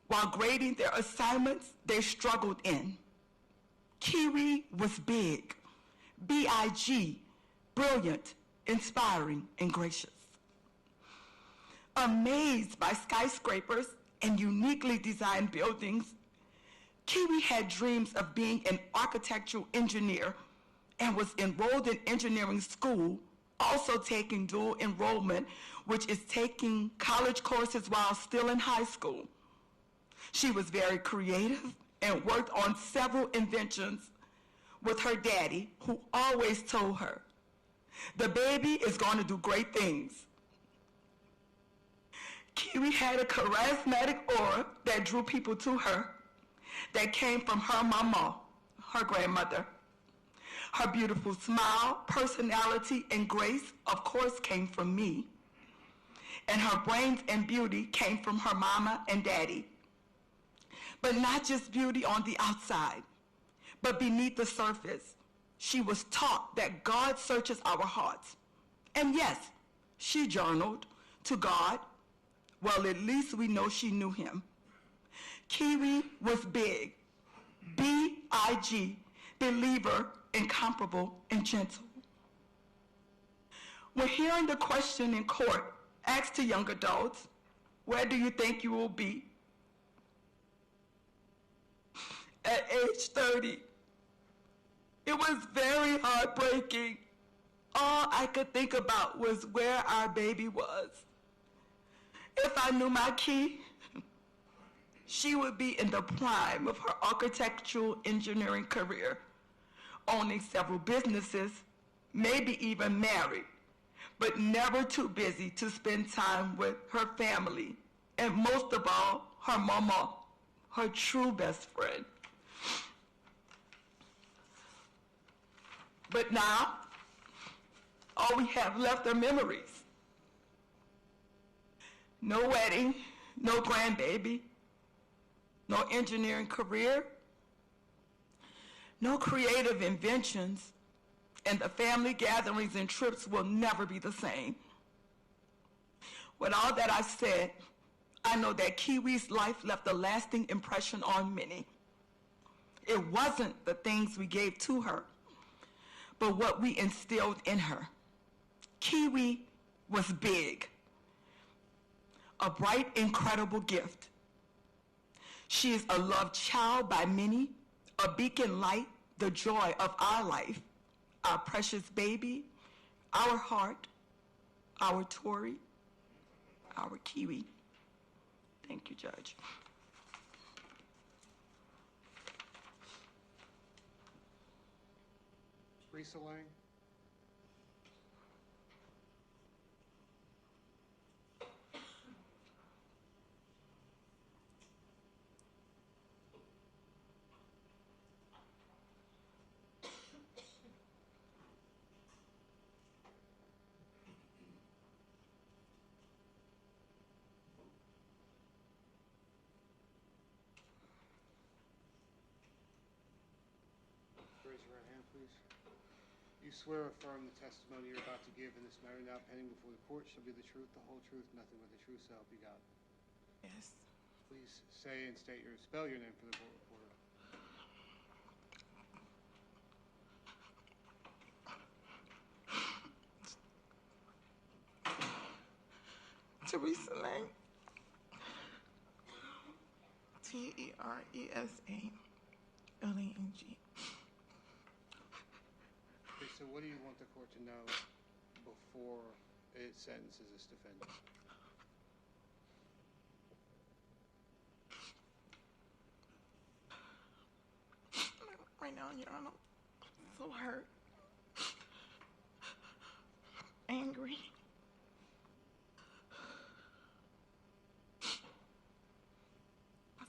while grading their assignments they struggled in. Kiwi was big, B-I-G, brilliant, inspiring, and gracious. Amazed by skyscrapers and uniquely designed buildings, Kiwi had dreams of being an architectural engineer and was enrolled in engineering school, also taking dual enrollment, which is taking college courses while still in high school. She was very creative and worked on several inventions with her daddy, who always told her, "The baby is going to do great things." Kiwi had a charismatic aura that drew people to her that came from her mama, her grandmother. Her beautiful smile, personality, and grace, of course, came from me. And her brains and beauty came from her mama and daddy. But not just beauty on the outside, but beneath the surface. She was taught that God searches our hearts. And yes, she journaled to God. Well, at least we know she knew him. Kiwi was big, B-I-G, believer, incomparable, and gentle. When hearing the question in court asked to young adults, "Where do you think you will be at age 30?" It was very heartbreaking. All I could think about was where our baby was. If I knew my Key, she would be in the prime of her architectural engineering career, owning several businesses, maybe even married, but never too busy to spend time with her family, and most of all, her mama, her true best friend. But now, all we have left are memories. No wedding, no grandbaby, no engineering career, no creative inventions, and the family gatherings and trips will never be the same. With all that I said, I know that Kiwi's life left a lasting impression on many. It wasn't the things we gave to her, but what we instilled in her. Kiwi was big, a bright, incredible gift. She is a loved child by many, a beacon light, the joy of our life, our precious baby, our heart, our Tori, our Kiwi. Thank you, Judge. Tori Lang. Raise your right hand, please. You swear or affirm the testimony you're about to give in this matter now pending before the court shall be the truth, the whole truth, nothing but the truth, so help you God. Yes. Please say and spell your name for the court reporter. Tori Lang. Teresa-Lang. Okay, so what do you want the court to know before it sentences this defendant? Right now, Your Honor, I'm so hurt, angry,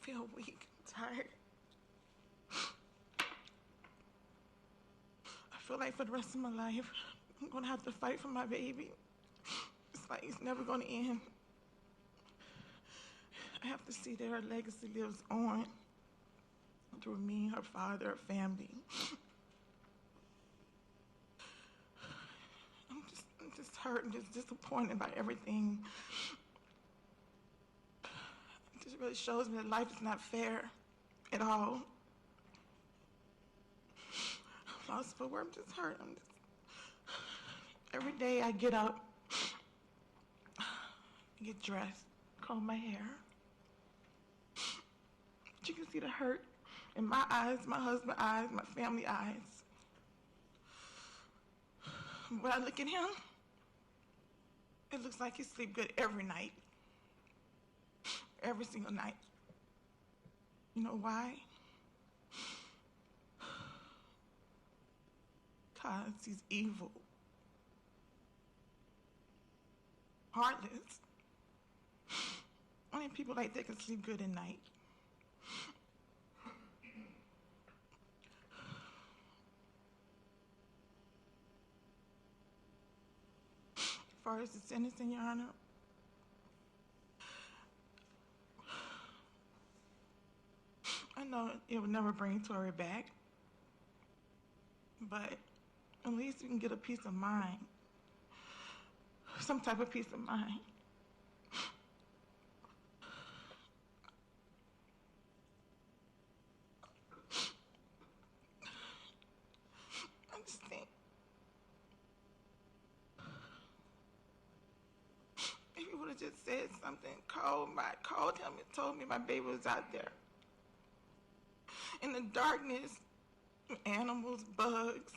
feel weak, tired. I feel like for the rest of my life, I'm gonna have to fight for my baby. It's like it's never gonna end. I have to see that her legacy lives on through me, her father, her family. I'm just hurt and just disappointed by everything. It just really shows me that life is not fair at all. I'm lost for words. I'm just hurt. Every day I get up, get dressed, comb my hair. But you can see the hurt in my eyes, my husband's eyes, my family eyes. When I look at him, it looks like he sleeps good every night. Every single night. You know why? Because he's evil. Heartless. Only people like that can sleep good at night. As far as the sentencing, Your Honor, I know it would never bring Tori back, but at least we can get a peace of mind, some type of peace of mind. I just think if he would have just said something, called him and told me my baby was out there. In the darkness, animals, bugs,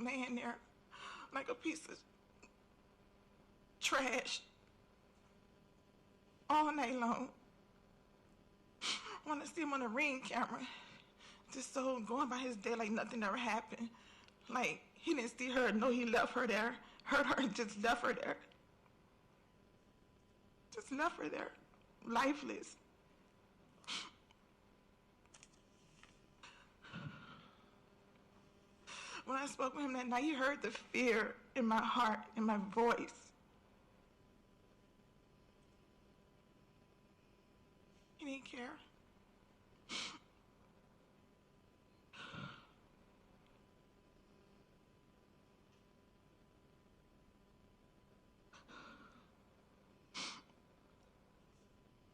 laying there like a piece of trash all night long. I want to see him on a Ring camera, just so going by his day like nothing ever happened. Like he didn't see her, no, he left her there, hurt her and just left her there. Just left her there, lifeless. When I spoke with him that night, he heard the fear in my heart, in my voice. He didn't care.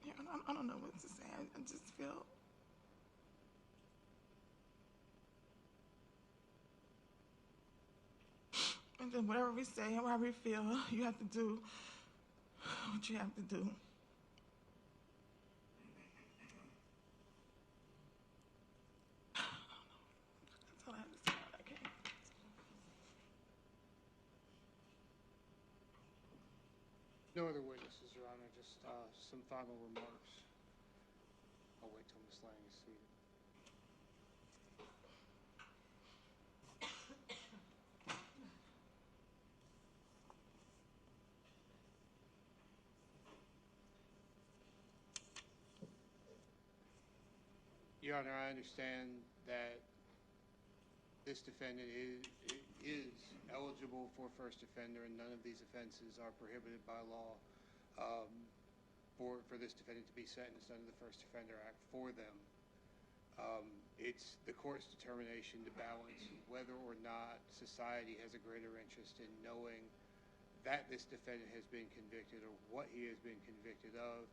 Yeah, I don't know what to say. I just feel. And then whatever we say and whatever we feel, you have to do what you have to do. That's all I have to say. Okay. No other witnesses, Your Honor, just some final remarks. I'll wait till Ms. Lang is seated. Your Honor, I understand that this defendant is eligible for first offender, and none of these offenses are prohibited by law for this defendant to be sentenced under the First Offender Act for them. It's the court's determination to balance whether or not society has a greater interest in knowing that this defendant has been convicted or what he has been convicted of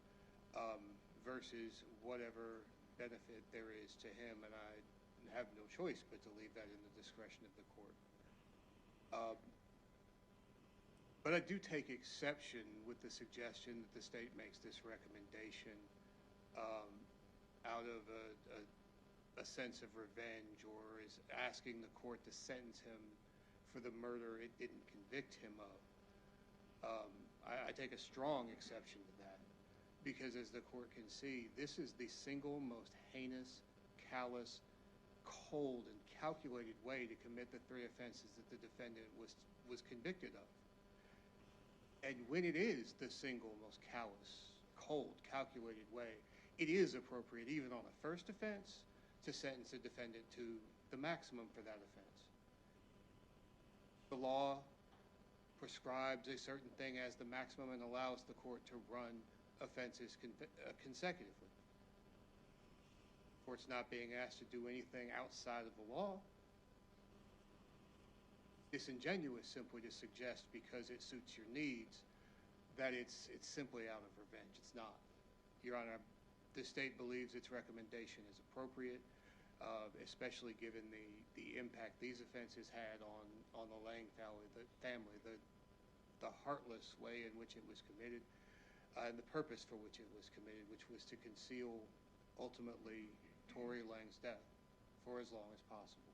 versus whatever benefit there is to him, and I have no choice but to leave that in the discretion of the court. But I do take exception with the suggestion that the state makes this recommendation out of a sense of revenge, or is asking the court to sentence him for the murder it didn't convict him of. I take a strong exception to that, because as the court can see, this is the single most heinous, callous, cold, and calculated way to commit the three offenses that the defendant was convicted of. And when it is the single most callous, cold, calculated way, it is appropriate, even on a first offense, to sentence a defendant to the maximum for that offense. The law prescribes a certain thing as the maximum and allows the court to run offenses consecutively. The court's not being asked to do anything outside of the law. Disingenuous simply to suggest because it suits your needs that it's simply out of revenge. It's not. Your Honor, the state believes its recommendation is appropriate, especially given the impact these offenses had on the Lang family, the heartless way in which it was committed, and the purpose for which it was committed, which was to conceal, ultimately, Tori Lang's death for as long as possible.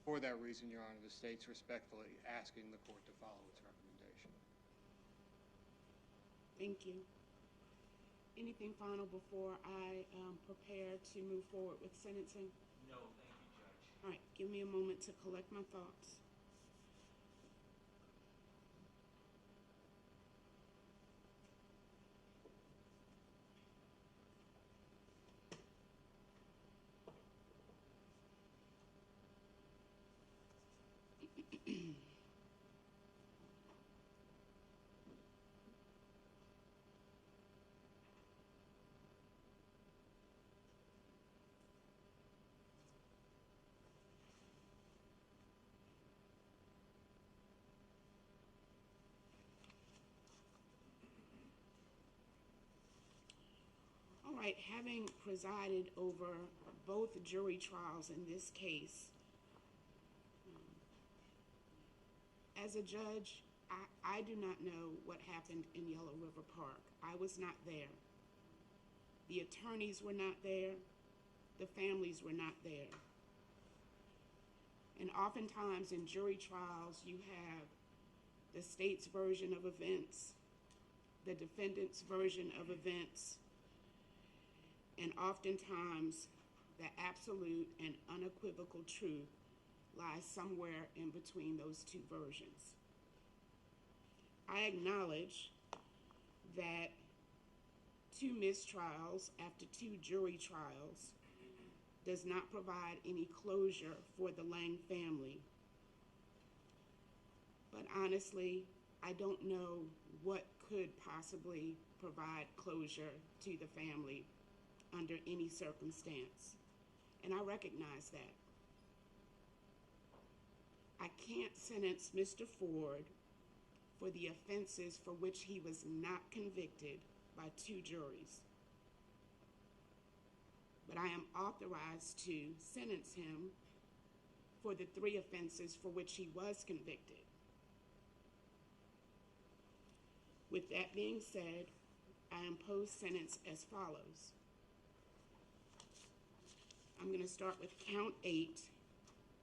For that reason, Your Honor, the state's respectfully asking the court to follow its recommendation. Thank you. Anything final before I prepare to move forward with sentencing? No, thank you, Judge. All right, give me a moment to collect my thoughts. All right, having presided over both jury trials in this case, as a judge, I do not know what happened in Yellow River Park. I was not there. The attorneys were not there. The families were not there. And oftentimes in jury trials, you have the state's version of events, the defendant's version of events, and oftentimes the absolute and unequivocal truth lies somewhere in between those two versions. I acknowledge that 2 mistrials after 2 jury trials does not provide any closure for the Lang family. But honestly, I don't know what could possibly provide closure to the family under any circumstance. And I recognize that. I can't sentence Mr. Ford for the offenses for which he was not convicted by 2 juries. But I am authorized to sentence him for the 3 offenses for which he was convicted. With that being said, I impose sentence as follows. I'm going to start with count 8,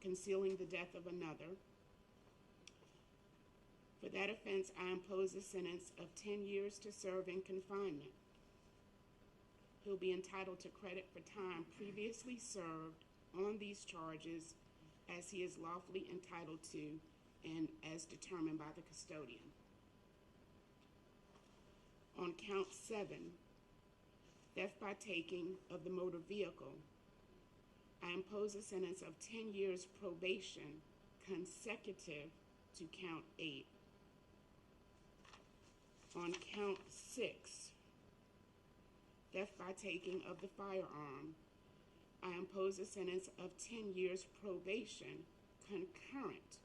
concealing the death of another. For that offense, I impose a sentence of 10 years to serve in confinement. He'll be entitled to credit for time previously served on these charges as he is lawfully entitled to and as determined by the custodian. On count 7, theft by taking of the motor vehicle, I impose a sentence of 10 years probation consecutive to count 8. On count 6, theft by taking of the firearm, I impose a sentence of 10 years probation concurrent,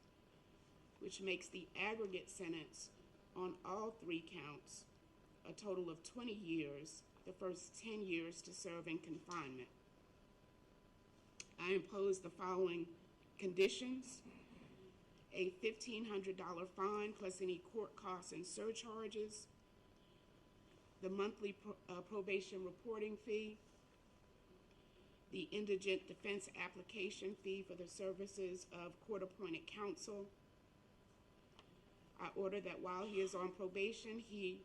which makes the aggregate sentence on all 3 counts a total of 20 years, the first 10 years to serve in confinement. I impose the following conditions: a $1,500 fine plus any court costs and surcharges, the monthly probation reporting fee, the indigent defense application fee for the services of court-appointed counsel. I order that while he is on probation, he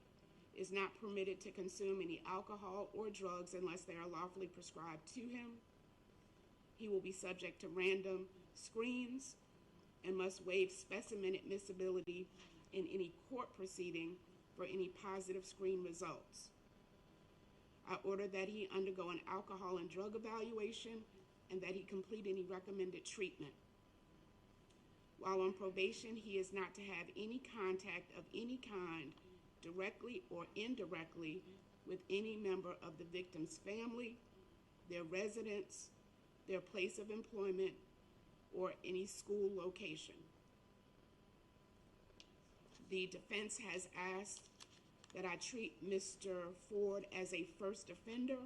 is not permitted to consume any alcohol or drugs unless they are lawfully prescribed to him. He will be subject to random screens and must waive specimen admissibility in any court proceeding for any positive screen results. I order that he undergo an alcohol and drug evaluation and that he complete any recommended treatment. While on probation, he is not to have any contact of any kind, directly or indirectly, with any member of the victim's family, their residence, their place of employment, or any school location. The defense has asked that I treat Mr. Ford as a first offender.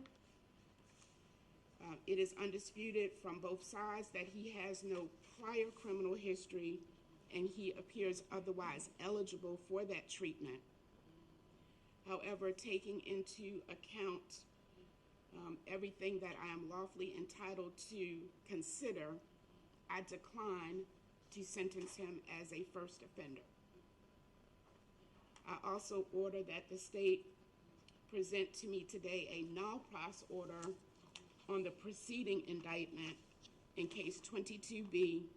It is undisputed from both sides that he has no prior criminal history and he appears otherwise eligible for that treatment. However, taking into account everything that I am lawfully entitled to consider, I decline to sentence him as a first offender. I also order that the state present to me today a null pros order on the preceding indictment in case 22B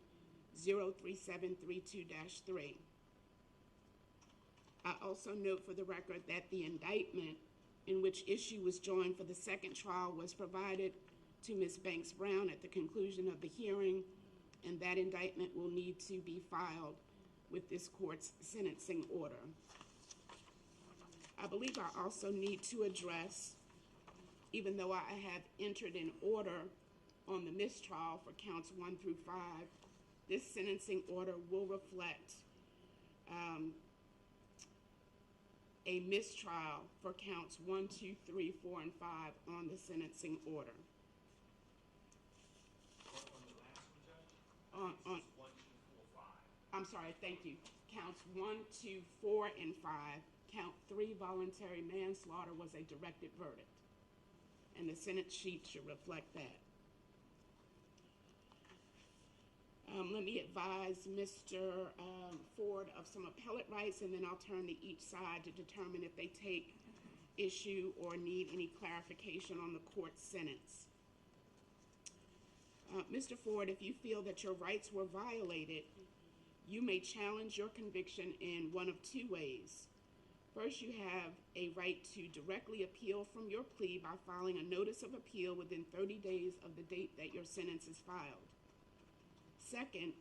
03732-3. I also note for the record that the indictment in which issue was joined for the second trial was provided to Ms. Banks Brown at the conclusion of the hearing, and that indictment will need to be filed with this court's sentencing order. I believe I also need to address, even though I have entered an order on the mistrial for counts 1 through 5, this sentencing order will reflect a mistrial for counts 1, 2, 3, 4, and 5 on the sentencing order. On the last one, Judge? On 1, 2, 4, 5. I'm sorry, thank you. Counts 1, 2, 4, and 5. Count 3, voluntary manslaughter, was a directed verdict. And the Senate sheet should reflect that. Let me advise Mr. Ford of some appellate rights, and then I'll turn to each side to determine if they take issue or need any clarification on the court's sentence. Mr. Ford, if you feel that your rights were violated, you may challenge your conviction in one of two ways. First, you have a right to directly appeal from your plea by filing a notice of appeal within 30 days of the date that your sentence is filed. Second,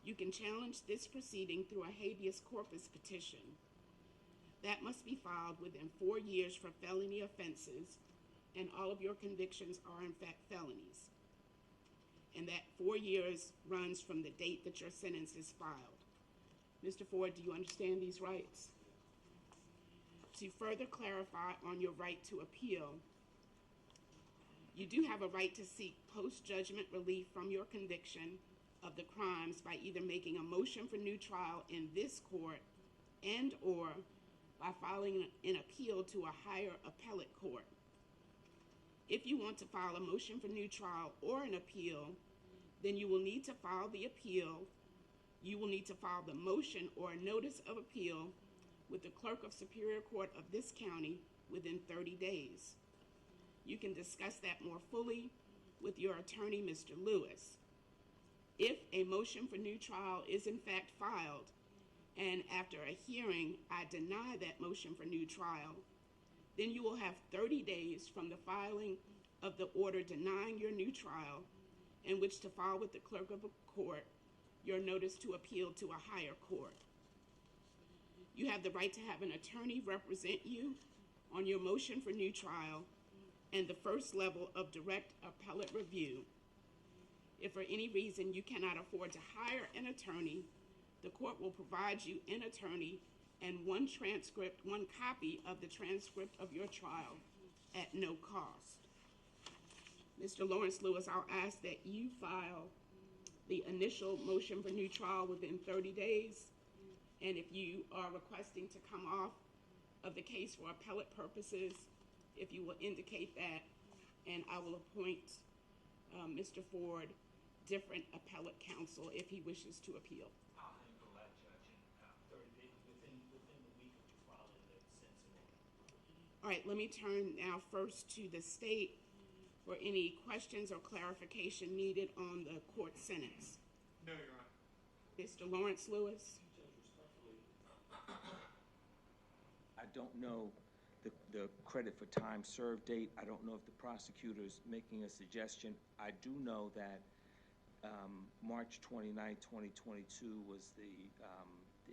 you can challenge this proceeding through a habeas corpus petition. That must be filed within 4 years for felony offenses, and all of your convictions are in fact felonies. And that 4 years runs from the date that your sentence is filed. Mr. Ford, do you understand these rights? To further clarify on your right to appeal, you do have a right to seek post-judgment relief from your conviction of the crimes by either making a motion for new trial in this court and or by filing an appeal to a higher appellate court. If you want to file a motion for new trial or an appeal, then you will need to file the appeal. You will need to file the motion or a notice of appeal with the clerk of Superior Court of this county within 30 days. You can discuss that more fully with your attorney, Mr. Lewis. If a motion for new trial is in fact filed, and after a hearing I deny that motion for new trial, then you will have 30 days from the filing of the order denying your new trial in which to file with the clerk of a court your notice to appeal to a higher court. You have the right to have an attorney represent you on your motion for new trial and the first level of direct appellate review. If for any reason you cannot afford to hire an attorney, the court will provide you an attorney and one copy of the transcript of your trial at no cost. Mr. Lawrence Lewis, I'll ask that you file the initial motion for new trial within 30 days. And if you are requesting to come off of the case for appellate purposes, if you will indicate that, and I will appoint Mr. Ford different appellate counsel if he wishes to appeal. I'll handle that, Judge, in 30 days, within the week of the filing of the sentencing order. All right, let me turn now first to the state for any questions or clarification needed on the court sentence. No, Your Honor. Mr. Lawrence Lewis. Judge, respectfully, I don't know the credit for time served date. I don't know if the prosecutor is making a suggestion. I do know that March 29, 2022 was the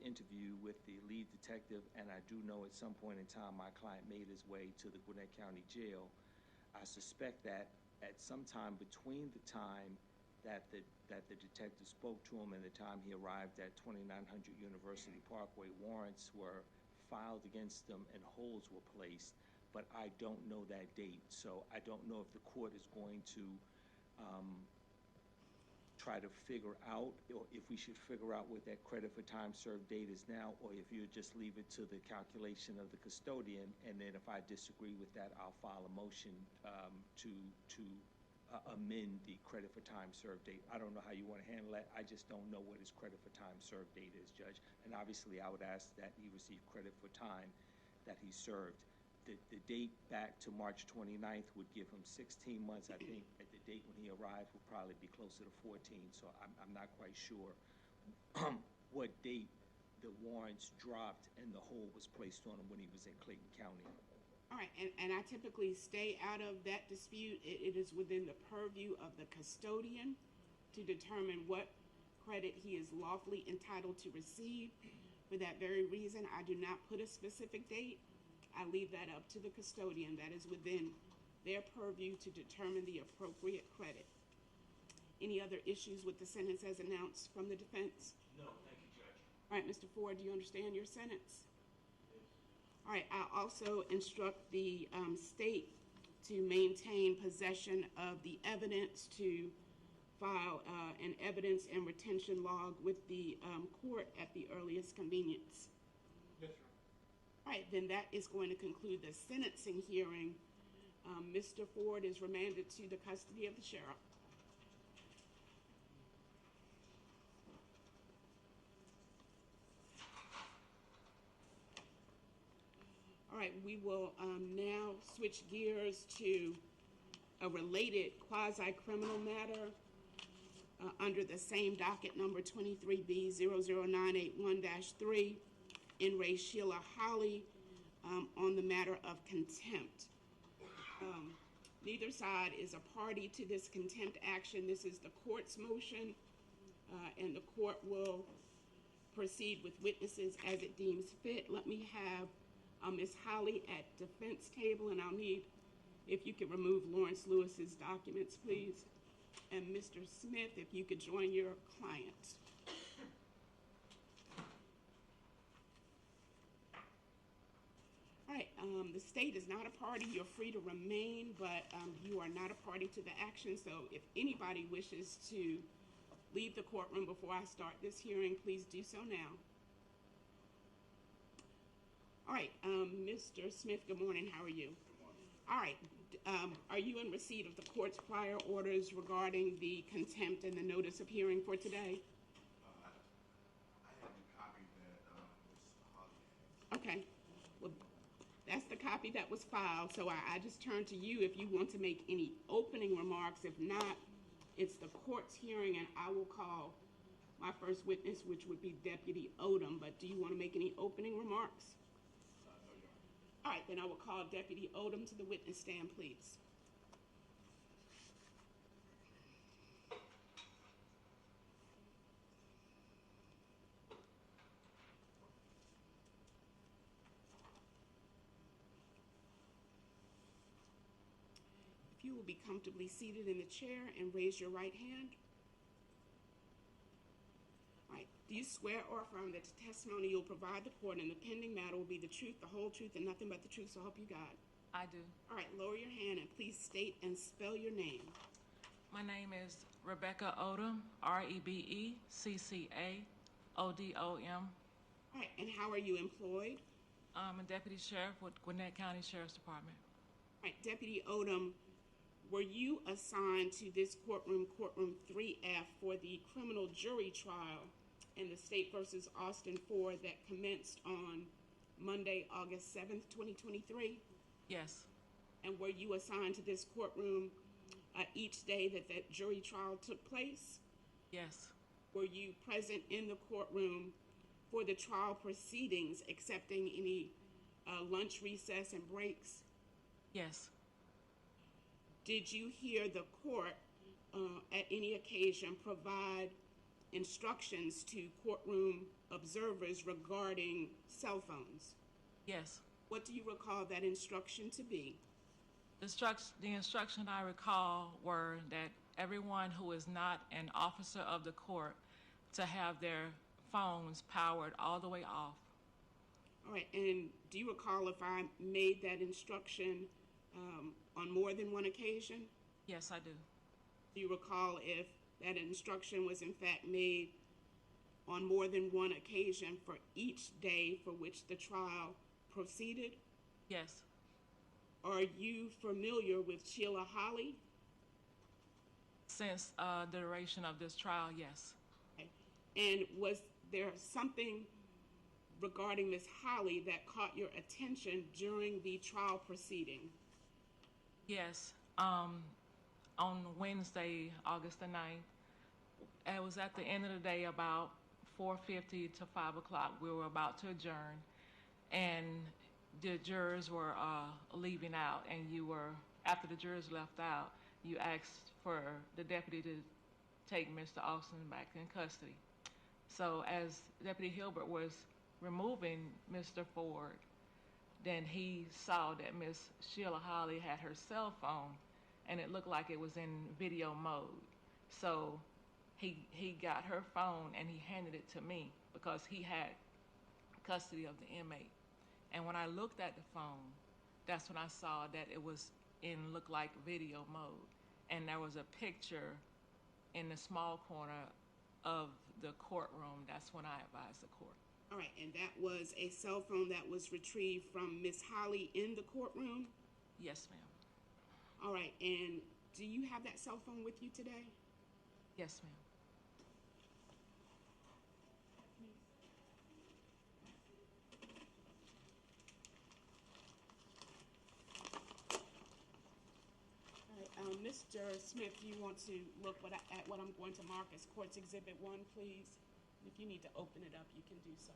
interview with the lead detective, and I do know at some point in time my client made his way to the Gwinnett County Jail. I suspect that at some time between the time that the detective spoke to him and the time he arrived at 2900 University Parkway, warrants were filed against them and holds were placed, but I don't know that date. So I don't know if the court is going to try to figure out, or if we should figure out what that credit for time served date is now, or if you just leave it to the calculation of the custodian, and then if I disagree with that, I'll file a motion to amend the credit for time served date. I don't know how you want to handle that. I just don't know what his credit for time served date is, Judge. And obviously, I would ask that he receive credit for time that he served. The date back to March 29th would give him 16 months. I think at the date when he arrived would probably be closer to 14, so I'm not quite sure what date the warrants dropped and the hold was placed on him when he was in Clayton County. All right, and I typically stay out of that dispute. It is within the purview of the custodian to determine what credit he is lawfully entitled to receive. For that very reason, I do not put a specific date. I leave that up to the custodian. That is within their purview to determine the appropriate credit. Any other issues with the sentence as announced from the defense? No, thank you, Judge. All right, Mr. Ford, do you understand your sentence? All right, I'll also instruct the state to maintain possession of the evidence, to file an evidence and retention log with the court at the earliest convenience. Yes, sir. All right, then that is going to conclude the sentencing hearing. Mr. Ford is remanded to the custody of the sheriff. All right, we will now switch gears to a related quasi-criminal matter under the same docket number 23B00981-3 in Ray Sheila Holly on the matter of contempt. Neither side is a party to this contempt action. This is the court's motion, and the court will proceed with witnesses as it deems fit. Let me have Ms. Holly at defense table, and I'll need if you could remove Lawrence Lewis's documents, please. And Mr. Smith, if you could join your client. All right, the state is not a party. You're free to remain, but you are not a party to the action. So if anybody wishes to leave the courtroom before I start this hearing, please do so now. All right, Mr. Smith, good morning. How are you? Good morning. All right, are you in receipt of the court's prior orders regarding the contempt and the notice of hearing for today? I have the copy that Ms. Holly has. Okay, well, that's the copy that was filed, so I just turn to you if you want to make any opening remarks. If not, it's the court's hearing, and I will call my first witness, which would be Deputy Odom. But do you want to make any opening remarks? No, Your Honor. All right, then I will call Deputy Odom to the witness stand, please. If you will be comfortably seated in the chair and raise your right hand. All right, do you swear or affirm that the testimony you'll provide the court in the pending matter will be the truth, the whole truth, and nothing but the truth, so help you God? I do. All right, lower your hand and please state and spell your name. My name is Rebecca Odom, REBECCA-ODOM. All right, and how are you employed? I'm a deputy sheriff with Gwinnett County Sheriff's Department. All right, Deputy Odom, were you assigned to this courtroom, courtroom 3F, for the criminal jury trial in the State versus Austin Ford that commenced on Monday, August 7th, 2023? Yes. And were you assigned to this courtroom each day that that jury trial took place? Yes. Were you present in the courtroom for the trial proceedings, accepting any lunch, recess, and breaks? Yes. Did you hear the court at any occasion provide instructions to courtroom observers regarding cell phones? Yes. What do you recall that instruction to be? The instruction I recall were that everyone who is not an officer of the court to have their phones powered all the way off. All right, and do you recall if I made that instruction on more than one occasion? Yes, I do. Do you recall if that instruction was in fact made on more than one occasion for each day for which the trial proceeded? Yes. Are you familiar with Sheila Holly? Since the duration of this trial, yes. Okay. And was there something regarding Ms. Holly that caught your attention during the trial proceeding? Yes. On Wednesday, August the 9th, it was at the end of the day, about 4:50 to 5 o'clock. We were about to adjourn, and the jurors were leaving out, and after the jurors left out, you asked for the deputy to take Mr. Austin back in custody. So as Deputy Hilbert was removing Mr. Ford, then he saw that Miss Sheila Holly had her cell phone, and it looked like it was in video mode. So he got her phone and he handed it to me because he had custody of the inmate. And when I looked at the phone, that's when I saw that it was looked like video mode. And there was a picture in the small corner of the courtroom. That's when I advised the court. All right, and that was a cell phone that was retrieved from Ms. Holly in the courtroom? Yes, ma'am. All right, and do you have that cell phone with you today? Yes, ma'am. All right, Mr. Smith, you want to look at what I'm going to mark as Court's Exhibit 1, please? If you need to open it up, you can do so.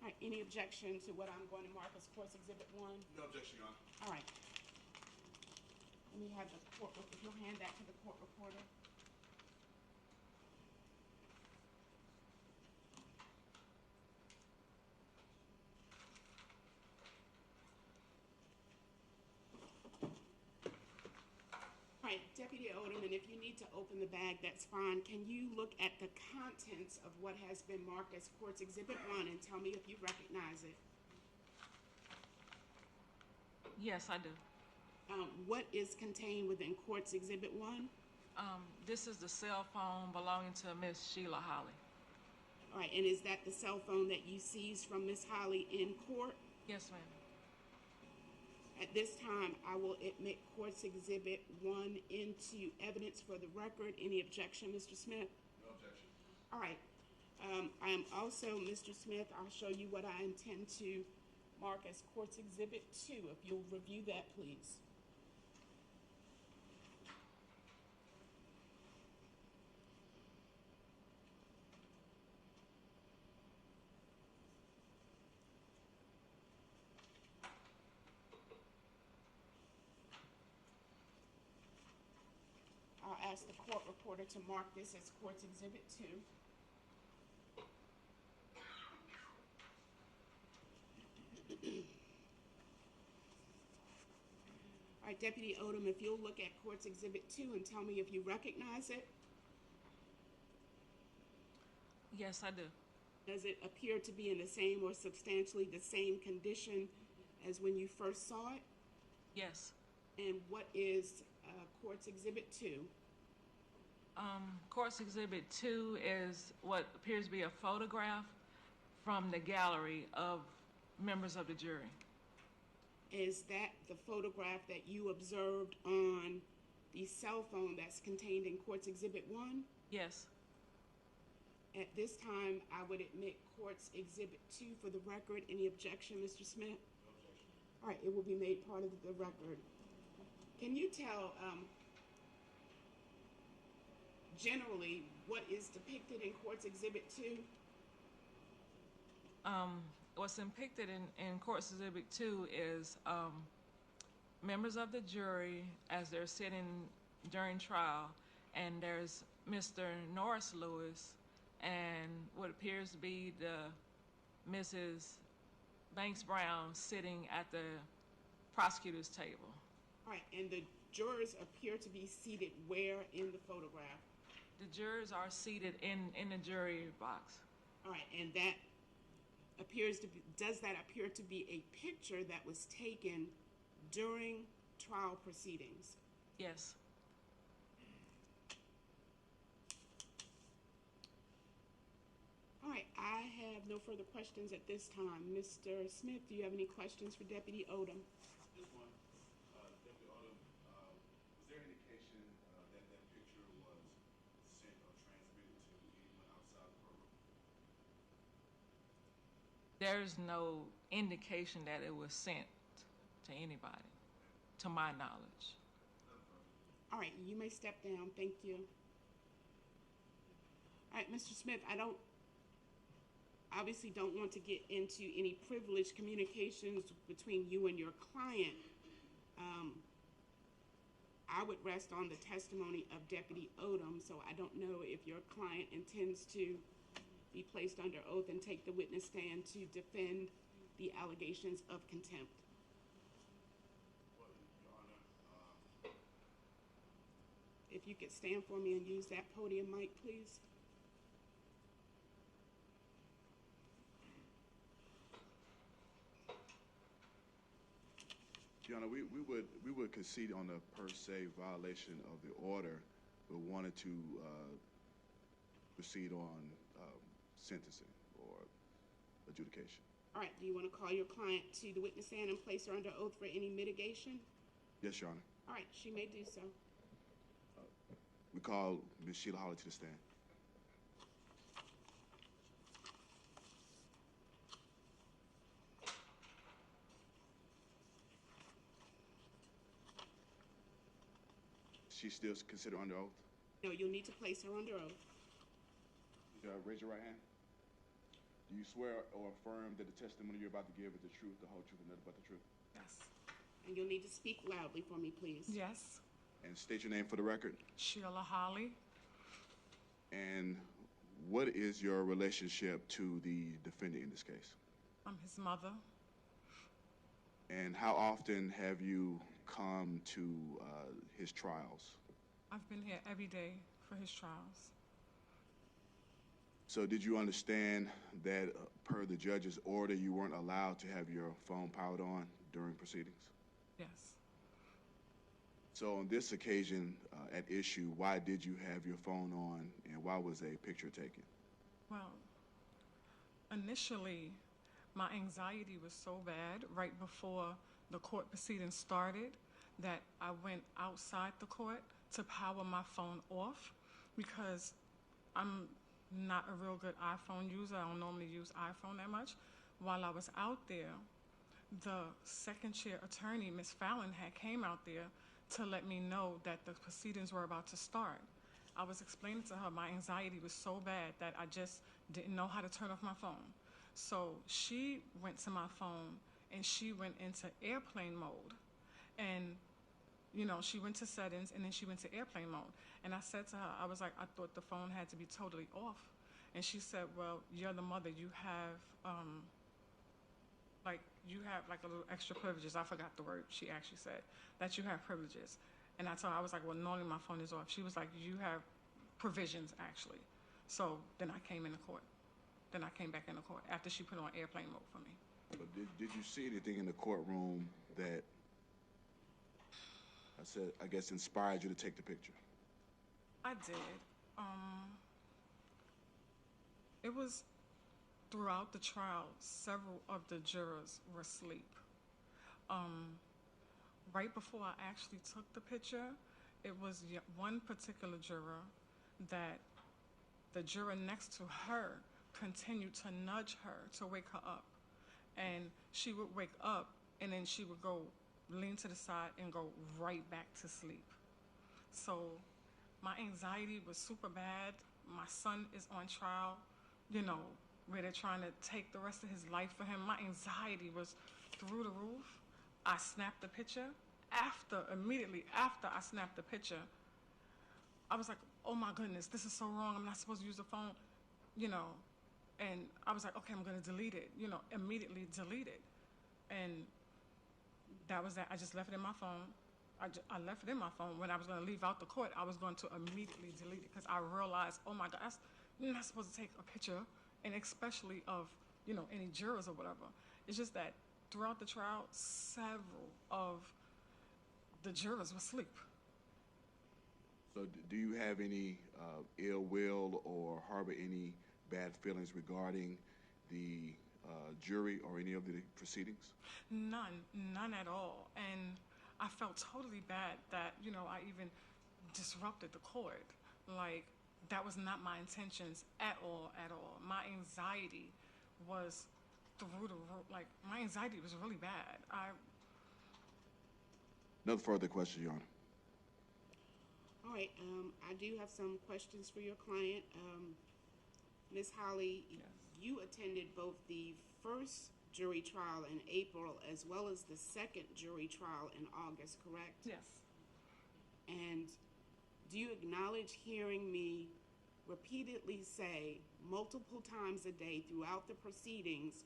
All right, any objection to what I'm going to mark as Court's Exhibit 1? No objection, Your Honor. All right. Let me have the court, if you'll hand that to the court reporter. All right, Deputy Odom, and if you need to open the bag, that's fine. Can you look at the contents of what has been marked as Court's Exhibit 1 and tell me if you recognize it? Yes, I do. What is contained within Court's Exhibit 1? This is the cell phone belonging to Miss Sheila Holly. All right, and is that the cell phone that you seized from Miss Holly in court? Yes, ma'am. At this time, I will admit Court's Exhibit 1 into evidence for the record. Any objection, Mr. Smith? No objection. All right. I am also, Mr. Smith, I'll show you what I intend to mark as Court's Exhibit 2. If you'll review that, please. I'll ask the court reporter to mark this as Court's Exhibit 2. All right, Deputy Odom, if you'll look at Court's Exhibit 2 and tell me if you recognize it. Yes, I do. Does it appear to be in the same or substantially the same condition as when you first saw it? Yes. And what is Court's Exhibit 2? Court's Exhibit 2 is what appears to be a photograph from the gallery of members of the jury. Is that the photograph that you observed on the cell phone that's contained in Court's Exhibit 1? Yes. At this time, I would admit Court's Exhibit 2 for the record. Any objection, Mr. Smith? No objection. All right, it will be made part of the record. Can you tell generally what is depicted in Court's Exhibit 2? What's depicted in Court's Exhibit 2 is members of the jury as they're sitting during trial, and there's Mr. Norris Lewis and what appears to be the Mrs. Banks Brown sitting at the prosecutor's table. All right, and the jurors appear to be seated where in the photograph? The jurors are seated in the jury box. All right, and that appears to be, does that appear to be a picture that was taken during trial proceedings? Yes. All right, I have no further questions at this time. Mr. Smith, do you have any questions for Deputy Odom? Just one. Deputy Odom, was there indication that that picture was sent or transmitted to anyone outside the courtroom? There's no indication that it was sent to anybody, to my knowledge. All right, you may step down. Thank you. All right, Mr. Smith, I obviously don't want to get into any privileged communications between you and your client. I would rest on the testimony of Deputy Odom, so I don't know if your client intends to be placed under oath and take the witness stand to defend the allegations of contempt. Well, Your Honor, If you could stand for me and use that podium mic, please. Your Honor, we would concede on the per se violation of the order, but wanted to proceed on sentencing or adjudication. All right, do you want to call your client to the witness stand and place her under oath for any mitigation? Yes, Your Honor. All right, she may do so. We call Ms. Sheila Holly to the stand. She's still considered under oath? No, you'll need to place her under oath. Raise your right hand. Do you swear or affirm that the testimony you're about to give is the truth, the whole truth, and nothing but the truth? Yes. And you'll need to speak loudly for me, please. Yes. And state your name for the record. Sheila Holly. And what is your relationship to the defendant in this case? I'm his mother. And how often have you come to his trials? I've been here every day for his trials. So did you understand that per the judge's order, you weren't allowed to have your phone powered on during proceedings? Yes. So on this occasion at issue, why did you have your phone on and why was a picture taken? Well, initially, my anxiety was so bad right before the court proceedings started that I went outside the court to power my phone off because I'm not a real good iPhone user. I don't normally use iPhone that much. While I was out there, the second chair attorney, Ms. Fallon, had came out there to let me know that the proceedings were about to start. I was explaining to her my anxiety was so bad that I just didn't know how to turn off my phone. So she went to my phone and she went into airplane mode. And, you know, she went to settings and then she went to airplane mode. And I said to her, I was like, I thought the phone had to be totally off. And she said, well, you're the mother. You have like a little extra privileges. I forgot the word she actually said, that you have privileges. And I told her, I was like, well, normally my phone is off. She was like, you have provisions, actually. So then I came into court. Then I came back into court after she put on airplane mode for me. But did you see anything in the courtroom that, I guess, inspired you to take the picture? I did. It was throughout the trial, several of the jurors were asleep. Right before I actually took the picture, it was one particular juror that the juror next to her continued to nudge her to wake her up. And she would wake up and then she would go lean to the side and go right back to sleep. So my anxiety was super bad. My son is on trial, you know, where they're trying to take the rest of his life for him. My anxiety was through the roof. I snapped the picture. Immediately after I snapped the picture, I was like, oh my goodness, this is so wrong. I'm not supposed to use the phone, you know. And I was like, okay, I'm going to delete it, you know, immediately delete it. And that was that. I just left it in my phone. I left it in my phone. When I was going to leave out the court, I was going to immediately delete it because I realized, oh my gosh, you're not supposed to take a picture, and especially of, you know, any jurors or whatever. It's just that throughout the trial, several of the jurors were asleep. So do you have any ill will or harbor any bad feelings regarding the jury or any of the proceedings? None at all. And I felt totally bad that, you know, I even disrupted the court. Like, that was not my intentions at all. My anxiety was through the roof. Like, my anxiety was really bad. No further questions, Your Honor. All right, I do have some questions for your client. Ms. Holly, Yes. you attended both the first jury trial in April as well as the second jury trial in August, correct? Yes. And do you acknowledge hearing me repeatedly say multiple times a day throughout the proceedings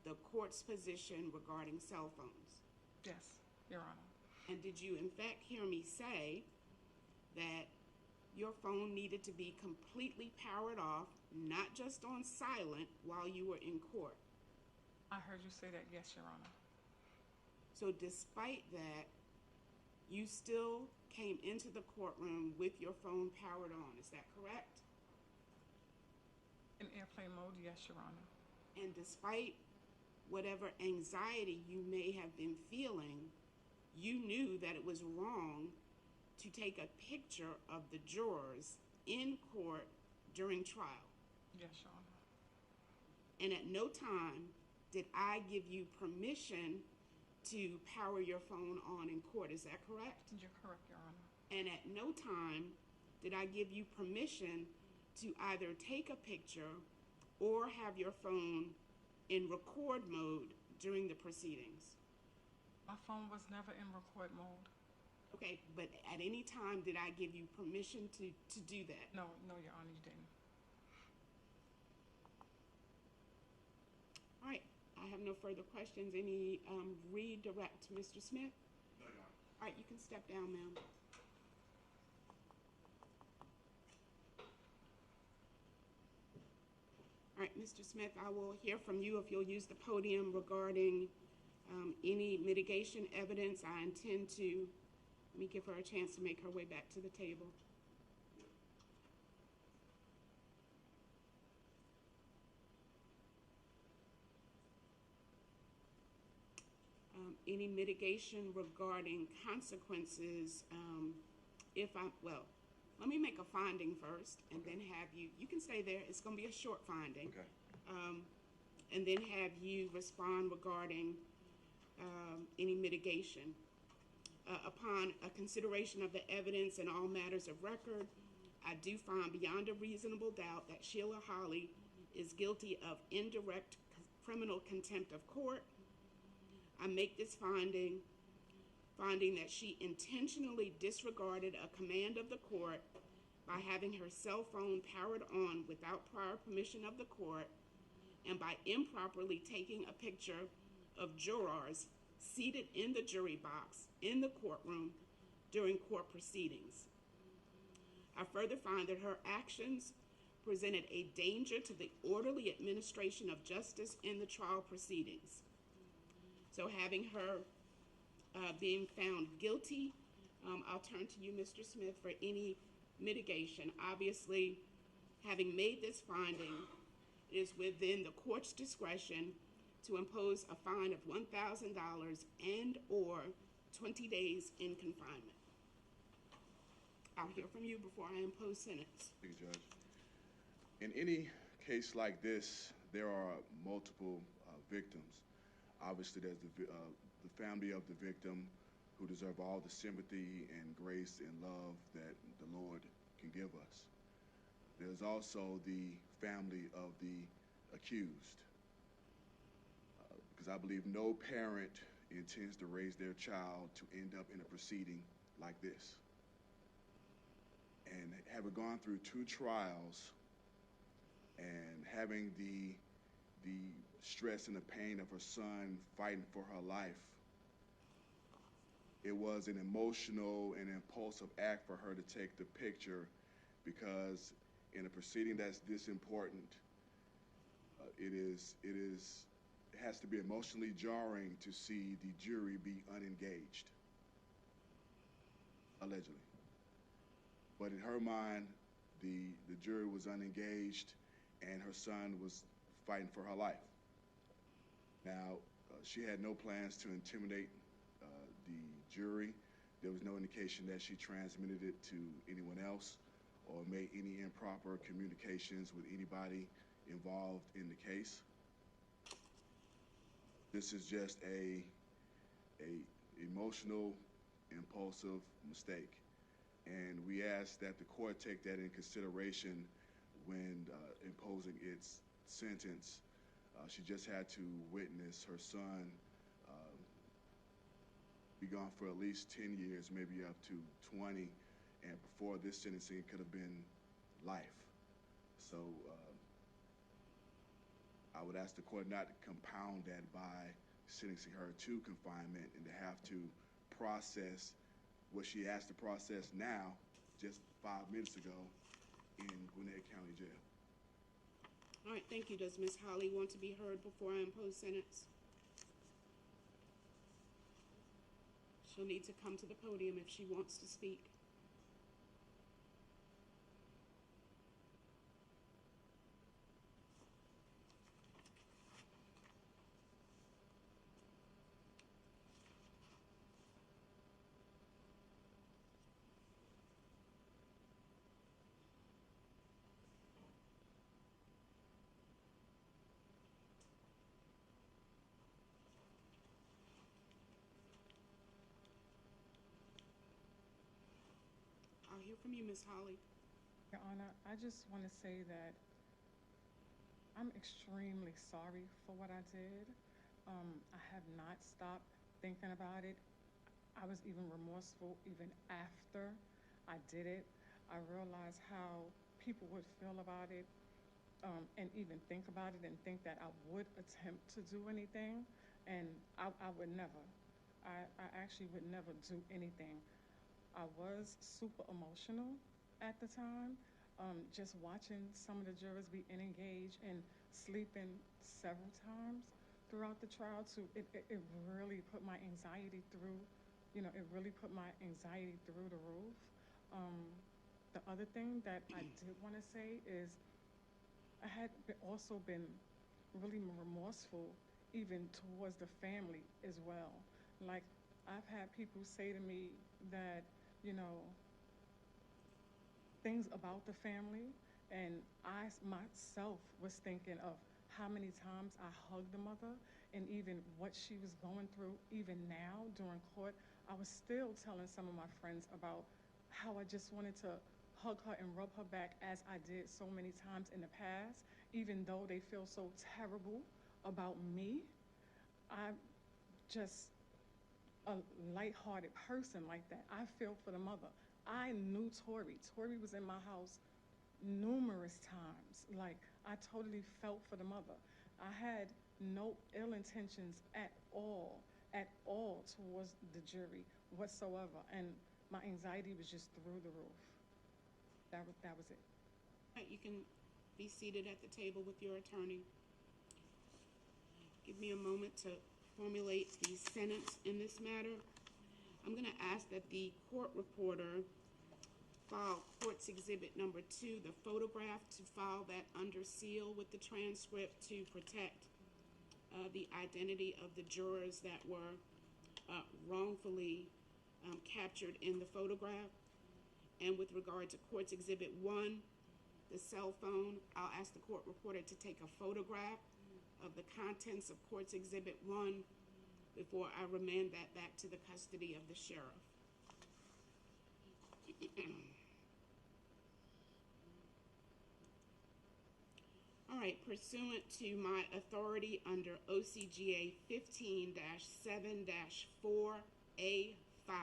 the court's position regarding cell phones? Yes, Your Honor. And did you in fact hear me say that your phone needed to be completely powered off, not just on silent, while you were in court? I heard you say that, yes, Your Honor. So despite that, you still came into the courtroom with your phone powered on, is that correct? In airplane mode, yes, Your Honor. And despite whatever anxiety you may have been feeling, you knew that it was wrong to take a picture of the jurors in court during trial. Yes, Your Honor. And at no time did I give you permission to power your phone on in court, is that correct? You're correct, Your Honor. And at no time did I give you permission to either take a picture or have your phone in record mode during the proceedings. My phone was never in record mode. Okay, but at any time did I give you permission to do that? No, Your Honor, you didn't. All right, I have no further questions. Any redirect, Mr. Smith? No, Your Honor. All right, you can step down, ma'am. All right, Mr. Smith, I will hear from you if you'll use the podium regarding any mitigation evidence. I intend to, let me give her a chance to make her way back to the table. Any mitigation regarding consequences let me make a finding first and then have you can stay there, it's going to be a short finding. Okay. And then have you respond regarding any mitigation. Upon a consideration of the evidence and all matters of record, I do find beyond a reasonable doubt that Sheila Holly is guilty of indirect criminal contempt of court. I make this finding that she intentionally disregarded a command of the court by having her cell phone powered on without prior permission of the court and by improperly taking a picture of jurors seated in the jury box in the courtroom during court proceedings. I further find that her actions presented a danger to the orderly administration of justice in the trial proceedings. So having her being found guilty, I'll turn to you, Mr. Smith, for any mitigation. Obviously, having made this finding, it is within the court's discretion to impose a fine of $1,000 and or 20 days in confinement. I'll hear from you before I impose sentence. Thank you, Judge. In any case like this, there are multiple victims. Obviously, there's the family of the victim who deserve all the sympathy and grace and love that the Lord can give us. There's also the family of the accused, because I believe no parent intends to raise their child to end up in a proceeding like this. And having gone through 2 trials and having the stress and the pain of her son fighting for her life, it was an emotional and impulsive act for her to take the picture, because in a proceeding that's this important, it has to be emotionally jarring to see the jury be unengaged, allegedly. But in her mind, the jury was unengaged and her son was fighting for her life. Now, she had no plans to intimidate the jury. There was no indication that she transmitted it to anyone else or made any improper communications with anybody involved in the case. This is just a emotional, impulsive mistake. And we ask that the court take that in consideration when imposing its sentence. She just had to witness her son be gone for at least 10 years, maybe up to 20, and before this sentencing it could have been life. So I would ask the court not to compound that by sentencing her to confinement and to have to process what she has to process now, just 5 minutes ago, in Gwinnett County Jail. All right, thank you. Does Ms. Holly want to be heard before I impose sentence? She'll need to come to the podium if she wants to speak. I'll hear from you, Ms. Holly. Your Honor, I just want to say that I'm extremely sorry for what I did. I have not stopped thinking about it. I was even remorseful even after I did it. I realized how people would feel about it and even think about it and think that I would attempt to do anything, and I would never. I actually would never do anything. I was super emotional at the time, just watching some of the jurors be engaged and sleeping several times throughout the trial too. It really put my anxiety through, it really put my anxiety through the roof. The other thing that I did want to say is I had also been really remorseful even towards the family as well. Like, I've had people say to me that, things about the family, and I myself was thinking of how many times I hugged the mother and even what she was going through. Even now during court, I was still telling some of my friends about how I just wanted to hug her and rub her back as I did so many times in the past, even though they feel so terrible about me. I'm just a lighthearted person like that. I feel for the mother. I knew Tori. Tori was in my house numerous times. Like, I totally felt for the mother. I had no ill intentions at all towards the jury whatsoever. And my anxiety was just through the roof. That was it. All right, you can be seated at the table with your attorney. Give me a moment to formulate the sentence in this matter. I'm going to ask that the court reporter file Court's Exhibit Number 2, the photograph, to file that under seal with the transcript to protect the identity of the jurors that were wrongfully captured in the photograph. And with regard to Court's Exhibit 1, the cell phone, I'll ask the court reporter to take a photograph of the contents of Court's Exhibit 1 before I remand that back to the custody of the sheriff. All right, pursuant to my authority under OCGA 15-7-4A5,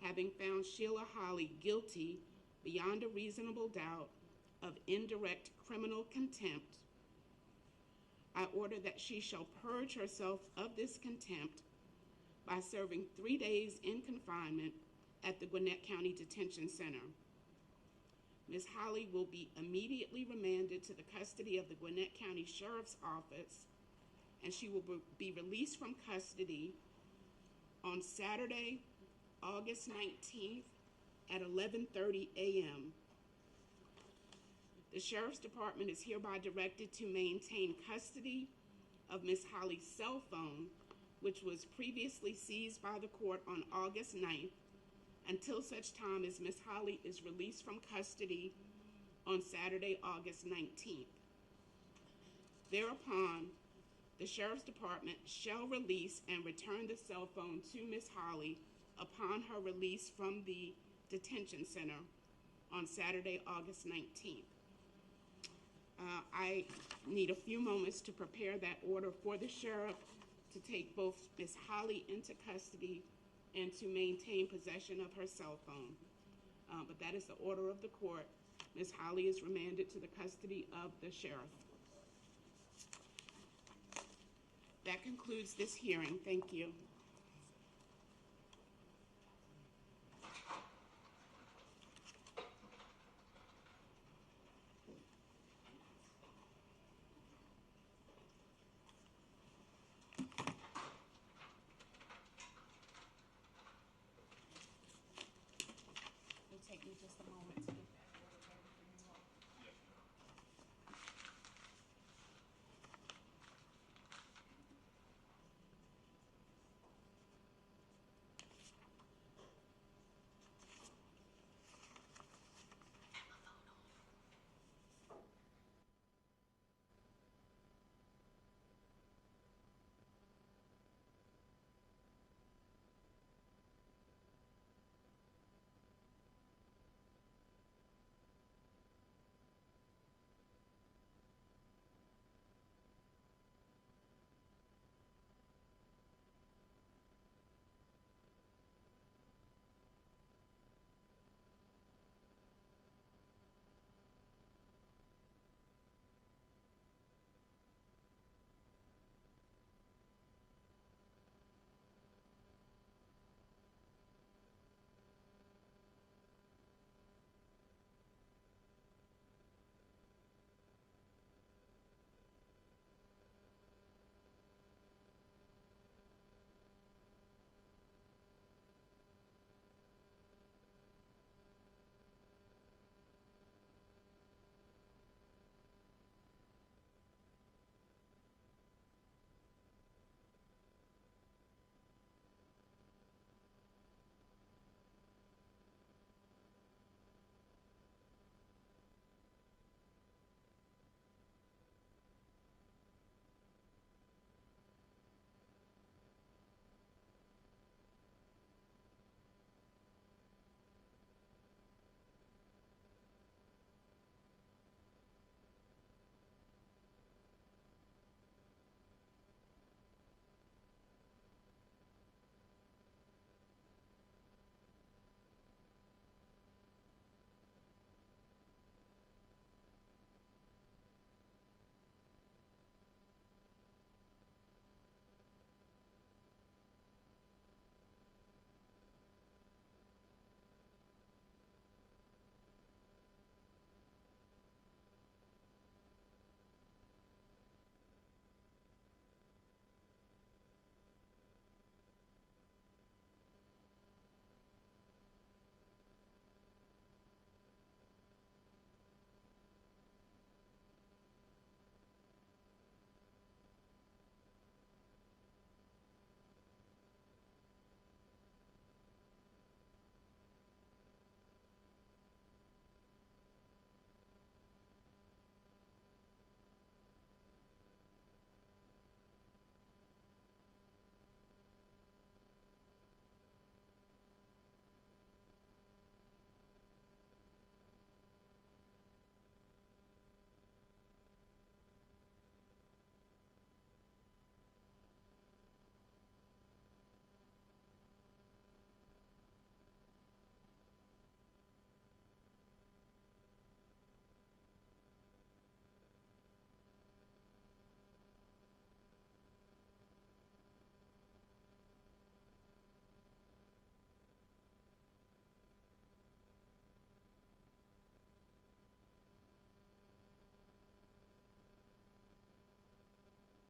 having found Sheila Holly guilty beyond a reasonable doubt of indirect criminal contempt, I order that she shall purge herself of this contempt by serving 3 days in confinement at the Gwinnett County Detention Center. Ms. Holly will be immediately remanded to the custody of the Gwinnett County Sheriff's Office, and she will be released from custody on Saturday, August 19th at 11:30 a.m. The Sheriff's Department is hereby directed to maintain custody of Ms. Holly's cell phone, which was previously seized by the court on August 9th, until such time as Ms. Holly is released from custody on Saturday, August 19th. Thereupon, the Sheriff's Department shall release and return the cell phone to Ms. Holly upon her release from the detention center on Saturday, August 19th. I need a few moments to prepare that order for the sheriff to take both Ms. Holly into custody and to maintain possession of her cell phone. But that is the order of the court. Ms. Holly is remanded to the custody of the sheriff. That concludes this hearing. Thank you. It'll take me just a moment.